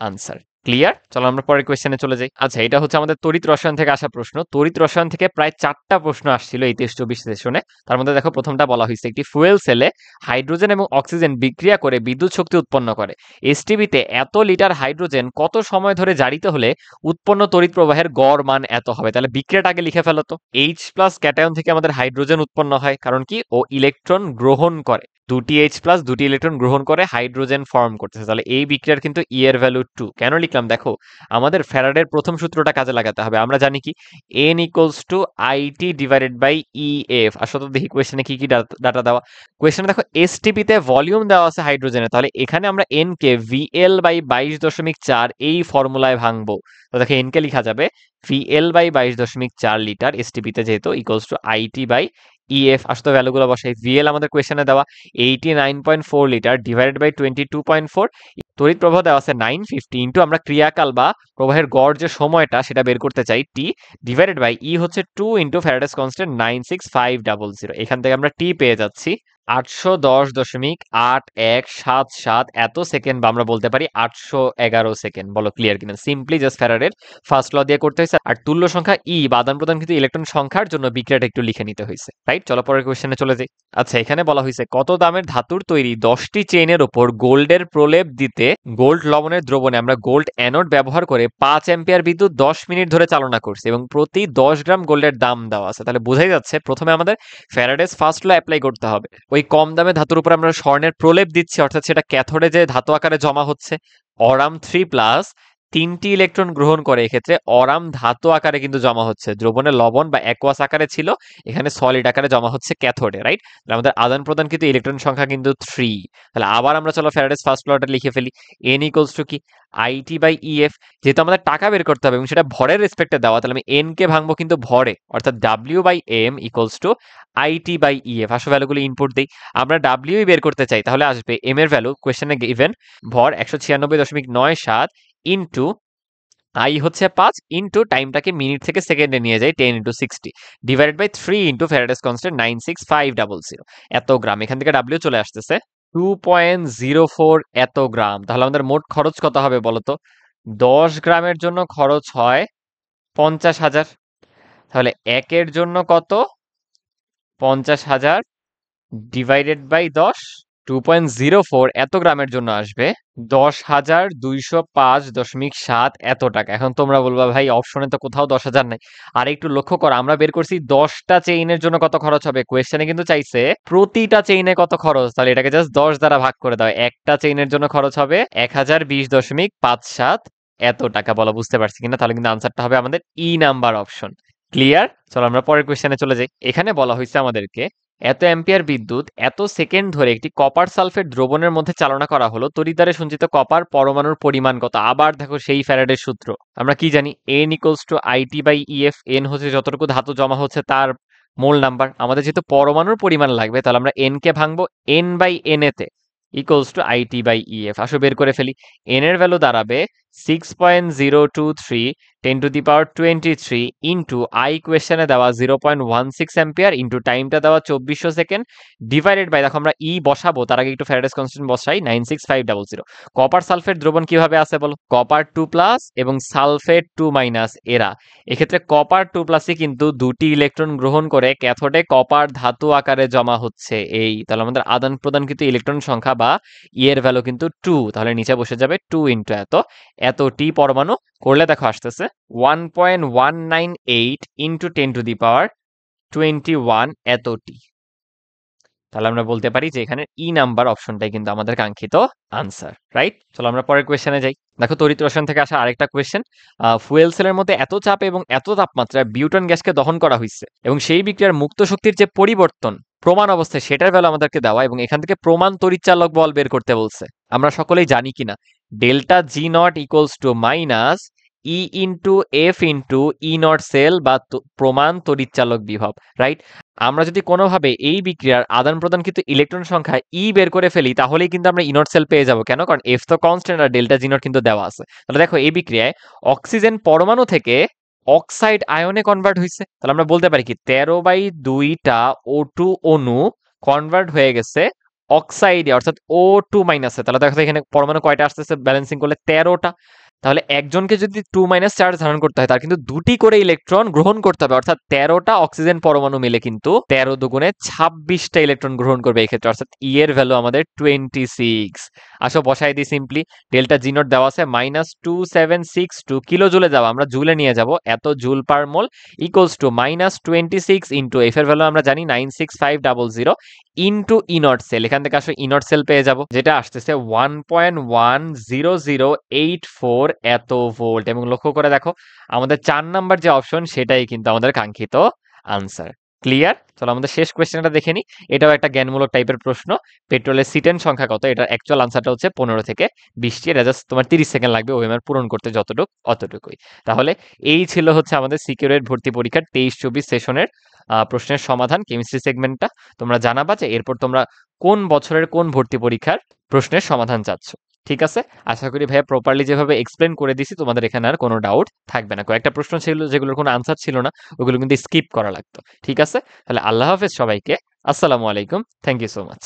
আনসার। ক্লিয়ার? চলো আমরা পরের কোয়েশ্চেনে চলে যাই। আচ্ছা, এটা হচ্ছে আমাদের তড়িৎ রসায়ন থেকে আসা প্রশ্ন। তড়িৎ রসায়ন থেকে প্রায় 4টা প্রশ্ন আসছিল এই 23-24 সেশনে। তার মধ্যে দেখো প্রথমটা বলা হয়েছে একটি ফুয়েল সেলে হাইড্রোজেন এবং অক্সিজেন বিক্রিয়া করে বিদ্যুৎ শক্তি উৎপন্ন করে। এসটিবিতে এত লিটার হাইড্রোজেন কত সময় ধরে জারিত হলে উৎপন্ন তড়িৎ প্রবাহের গড় মান এত হবে। তাহলে বিক্রিয়াটা আগে লিখে ফেলো তো। H প্লাস ক্যাটায়ন থেকে আমাদের হাইড্রোজেন উৎপন্ন হয়, কারণ কি ও ইলেকট্রন গ্রহণ করে। দুটি H প্লাস দুটি ইলেকট্রন গ্রহণ করে হাইড্রোজেন ফর্ম করতেছে। তাহলে এই বিক্রিয়ার কিন্তু ই এর ভ্যালু 2। কেন লিখলাম দেখো, আমাদের ফ্যারাডের প্রথম সূত্রটা কাজে লাগাতে হবে। আমরা জানি কি n equals to IT divided by EF। আসলে দেখি কোয়েশ্চেনে কি কি ডাটা দেওয়া। কোয়েশ্চেনে দেখো এসটিপি তে ভলিউম দেওয়া আছে হাইড্রোজেনের, তাহলে এখানে আমরা n কে VL বাই 22.4 এই ফর্মুলায় ভাঙবো। তো দেখো n কে লেখা যাবে VL বাই 22.4 লিটার এসটিপি তে যেহেতু equals to IT by EF। আসলে ভ্যালুগুলো বসাই। VL আমাদের কোয়েশ্চেনে দেওয়া 89.4 লিটার ডিভাইডেড বাই 22.4। তড়িৎ প্রবাহ দেওয়া আছে 950 ইন্টু আমরা ক্রিয়াকাল বা প্রবাহের গড় যে সময়টা সেটা বের করতে চাই টি ডিভাইডেড বাই ই হচ্ছে 2 ইন্টু ফ্যারাডেস কনস্ট্যান্ট 96500। এখান থেকে আমরা টি পেয়ে যাচ্ছি 810.8177 এত সেকেন্ড, বা আমরা বলতে পারি 811 সেকেন্ড। বলো ক্লিয়ার কিনা? সিম্পলি জাস্ট ফ্যারাডের ফার্স্ট ল দিয়ে করতে হয়েছে। আর তুল্য সংখ্যা ই বা আদান প্রদান কিন্তু ইলেকট্রন সংখ্যার জন্য বিক্রিয়াটা একটু লিখে নিতে হয়েছে। রাইট? চলো পরের কোয়েশ্চেনে চলে যাই। আচ্ছা, এখানে বলা হয়েছে কত দামের ধাতুর তৈরি 10টি চেইনের উপর গোল্ডের প্রলেপ দিতে গোল্ড লবণের দ্রবণে আমরা গোল্ড অ্যানোড ব্যবহার করে 5 অ্যাম্পিয়ার বিদ্যুৎ 10 মিনিট ধরে চালনা করছি এবং প্রতি 10 গ্রাম গোল্ডের দাম দেওয়া আছে। তাহলে বোঝাই যাচ্ছে প্রথমে আমাদের ফ্যারাডেস ফার্স্ট ল অ্যাপ্লাই করতে হবে। ওই কম দামে ধাতুর উপর আমরা স্বর্ণের প্রলেপ দিচ্ছি, অর্থাৎ সেটা ক্যাথোডে যে ধাতু আকারে জমা হচ্ছে। অরাম 3 প্লাস 3টি ইলেকট্রন গ্রহণ করে, এক্ষেত্রে অরাম ধাতু আকারে কিন্তু জমা হচ্ছে। দ্রবণে লবণ বা অ্যাকোয়াস আকারে ছিল, এখানে সলিড আকারে জমা হচ্ছে ক্যাথোডে। রাইট? আমাদের আদান প্রদান কিন্তু ইলেকট্রন সংখ্যা কিন্তু 3। তাহলে আবার আমরা চলো ফ্যারাডেস ফার্স্ট লটা লিখে ফেলি। এন ইকুয়ালস টু কি আইটি বাই ইএফ। যেহেতু আমাদের টাকা বের করতে হবে এবং সেটা ভরের রেসপেক্টে দেওয়া, তাহলে আমি এন কে ভাঙবো কিন্তু ভরে, অর্থাৎ W by M equals to IT by EF. আসলে ভ্যালুগুলো ইনপুট দিই। আমরা ডাব্লিউ বের করতে চাই, তাহলে আসবে এম এর ভ্যালু কোয়েশ্চেনে গিভেন ভর 196.97 ইন্টু আই হচ্ছে 5 ইন্টু টাইমটাকে মিনিট থেকে সেকেন্ডে নিয়ে যাই 10 into 60 divided by 3 into Faraday's constant 96500 এত গ্রাম। এখান থেকে ডাব্লিউ চলে আসতেছে 2.04 এত গ্রাম। তাহলে আমাদের মোট খরচ কত হবে বলতো? 10 গ্রামের জন্য খরচ হয় 50,000। তাহলে একের জন্য কত? 50,000 ডিভাইডেড বাই 10, 2.04 এত গ্রামের জন্য আসবে 10,205.7 এত টাকা। এখন তোমরা বলবা ভাই অপশনে তো কোথাও 10,000 নাই। আর একটু লক্ষ্য করো, আমরা বের করছি 10টা চেইনের জন্য কত খরচ হবে। কোয়েশ্চেনে কিন্তু চাইছে প্রতিটা চেইনে কত খরচ। তাহলে এটাকে জাস্ট 10 দ্বারা ভাগ করে দাও। একটা চেইনের জন্য খরচ হবে 1020.57 এত টাকা। বলো বুঝতে পারছি কিনা? তাহলে কিন্তু আনসারটা হবে আমাদের ই নাম্বার অপশন। ক্লিয়ার? চলো আমরা পরের কোয়েশ্চেনে চলে যাই। এখানে বলা হয়েছে আমাদেরকে এত অ্যাম্পিয়ার বিদ্যুৎ এত সেকেন্ড ধরে একটি কপার সালফেট দ্রবণের মধ্যে চালনা করা হলো, তড়িৎদ্বারে সঞ্চিত কপার পরমাণুর পরিমাণ কত? আবার দেখো সেই ফ্যারাডের সূত্র। আমরা কি জানি N equals to IT by EF. N হচ্ছে যতটুকু ধাতু জমা হচ্ছে তার মোল নাম্বার। আমাদের যেহেতু পরমাণুর পরিমাণ লাগবে, তাহলে আমরা এন কে ভাঙবো এন বাই এন এতে equals to IT by EF. আসো বের করে ফেলি। এন এর ভ্যালু দাঁড়াবে 6.023 10^23 ইন্টু আই কোয়েশ্চেনে দেওয়া 0.16 অ্যাম্পিয়ার ইন্টু টাইমটা দেওয়া 2400 সেকেন্ড ডিভাইডেড বাই দেখো আমরা ই বসাবো তার আগে একটু ফ্যারাডেস কনস্ট্যান্ট বসাই 96500। কপার সালফেট দ্রবণ কিভাবে আছে বলো? কপার 2 প্লাস এবং সালফেট 2 মাইনাস এরা। এক্ষেত্রে কপার 2 প্লাসই কিন্তু দুটি ইলেকট্রন গ্রহণ করে ক্যাথোডে কপার ধাতু আকারে জমা হচ্ছে। এই তাহলে আমাদের আদান প্রদান কিন্তু ইলেকট্রন সংখ্যা বা ই এর ভ্যালু কিন্তু 2। তাহলে নিচে বসে যাবে 2 ইন্টু এত টি পরমাণু করলে দেখো আসতেছে 1.198 ইন্টু 10^21 এত টি। তাহলে আমরা বলতে পারি যে এখানে ই নাম্বার অপশনটাই কিন্তু আমাদের কাঙ্ক্ষিত আনসার। রাইট? চলো আমরা পরের কোয়েশ্চেনে যাই। দেখো তড়িৎ রসায়ন থেকে আসা আরেকটা কোয়েশ্চেন, ফুয়েল সেলের মধ্যে এত চাপ এবং এত তাপমাত্রায় বিউটন গ্যাসকে দহন করা হয়েছে এবং সেই বিক্রিয়ার মুক্ত শক্তির যে পরিবর্তন প্রমাণ অবস্থায় সেটার ভ্যালু আমাদেরকে দেওয়া এবং এখান থেকে প্রমাণ তড়িৎচালক বল বের করতে বলছে। আমরা সকলেই জানি কিনা delta G naught equals to minus E into F into E naught cell বা প্রমাণ তড়িৎচালক বিভব, রাইট? আমরা যদি কোনোভাবে এই বিক্রিয়ার আদান প্রদান কিন্তু ইলেকট্রন সংখ্যা ই বের করে ফেলি তাহলেই কিন্তু আমরা ইনট সেল পেয়ে যাবো। কেন? কারণ এফ তো কনস্ট্যান্ট আর ডেল্টা জি নট কিন্তু দেওয়া আছে। তাহলে দেখো এই বিক্রিয়ায় অক্সিজেন পরমাণু থেকে অক্সাইড আয়নে কনভার্ট হয়েছে। তাহলে আমরা বলতে পারি কি 13/2টা O2 অণু কনভার্ট হয়ে গেছে অক্সাইডে, অর্থাৎ O2 মাইনাসে। তাহলে দেখো এখানে পরমাণু কয়টা আসতেছে ব্যালেন্সিং করলে 13টা। তাহলে একজনকে যদি 2 মাইনাস চার্জ ধারণ করতে হয় তার কিন্তু দুটি করে ইলেকট্রন গ্রহণ করতে হবে, অর্থাৎ 13টা অক্সিজেন পরমাণু মিলে কিন্তু 13 দুগুণে 26টা ইলেকট্রন গ্রহণ করবে এই ক্ষেত্রে, অর্থাৎ ই এর ভ্যালু আমাদের 26। আসো বসাই দিই সিম্পলি, ডেল্টা জি নট দেওয়া আছে -2762 কিলো জুলে যাওয়া, আমরা জুলে নিয়ে যাব, এত জুল পার মোল ইকুয়ালস টু -26 ইন্টু এফ এর ভ্যালু আমরা জানি 96500 ইন্টু ইনট সেল। এখান থেকে আসলে ইনট সেল পেয়ে যাব যেটা আসতেছে 1.10084 এত ভোল্ট। এবং লক্ষ্য করে দেখো আমাদের 4 নাম্বার যে অপশন সেটাই কিন্তু আমাদের কাঙ্ক্ষিত আনসার। ক্লিয়ার? চলো আমাদের শেষ কোয়েশ্চেনটা দেখে নিই। এটাও একটা জ্ঞানমূলক টাইপের প্রশ্ন। পেট্রোলের সিটেন সংখ্যা কত? এটার অ্যাকচুয়াল আনসারটা হচ্ছে 15 থেকে 20টি। এটা জাস্ট তোমার 30 সেকেন্ড লাগবে ওএমআর পূরণ করতে, যতটুকু অতটুকুই। তাহলে এই ছিল হচ্ছে আমাদের সিকিউরেট ভর্তি পরীক্ষার 23-24 সেশনের প্রশ্নের সমাধান কেমিস্ট্রি সেগমেন্টটা। তোমরা জানাবা যে এরপর তোমরা কোন বছরের কোন ভর্তি পরীক্ষার প্রশ্নের সমাধান চাচ্ছ। ঠিক আছে? আশা করি ভাইয়া প্রপারলি যেভাবে এক্সপ্লেন করে দিছি তোমাদের এখানে আর কোনো ডাউট থাকবে না। কয়েকটা প্রশ্ন ছিল যেগুলোর কোনো আনসার ছিল না, ওগুলো কিন্তু স্কিপ করা লাগতো। ঠিক আছে? তাহলে আল্লাহ হাফেজ সবাইকে। আসসালামু আলাইকুম। Thank you so much.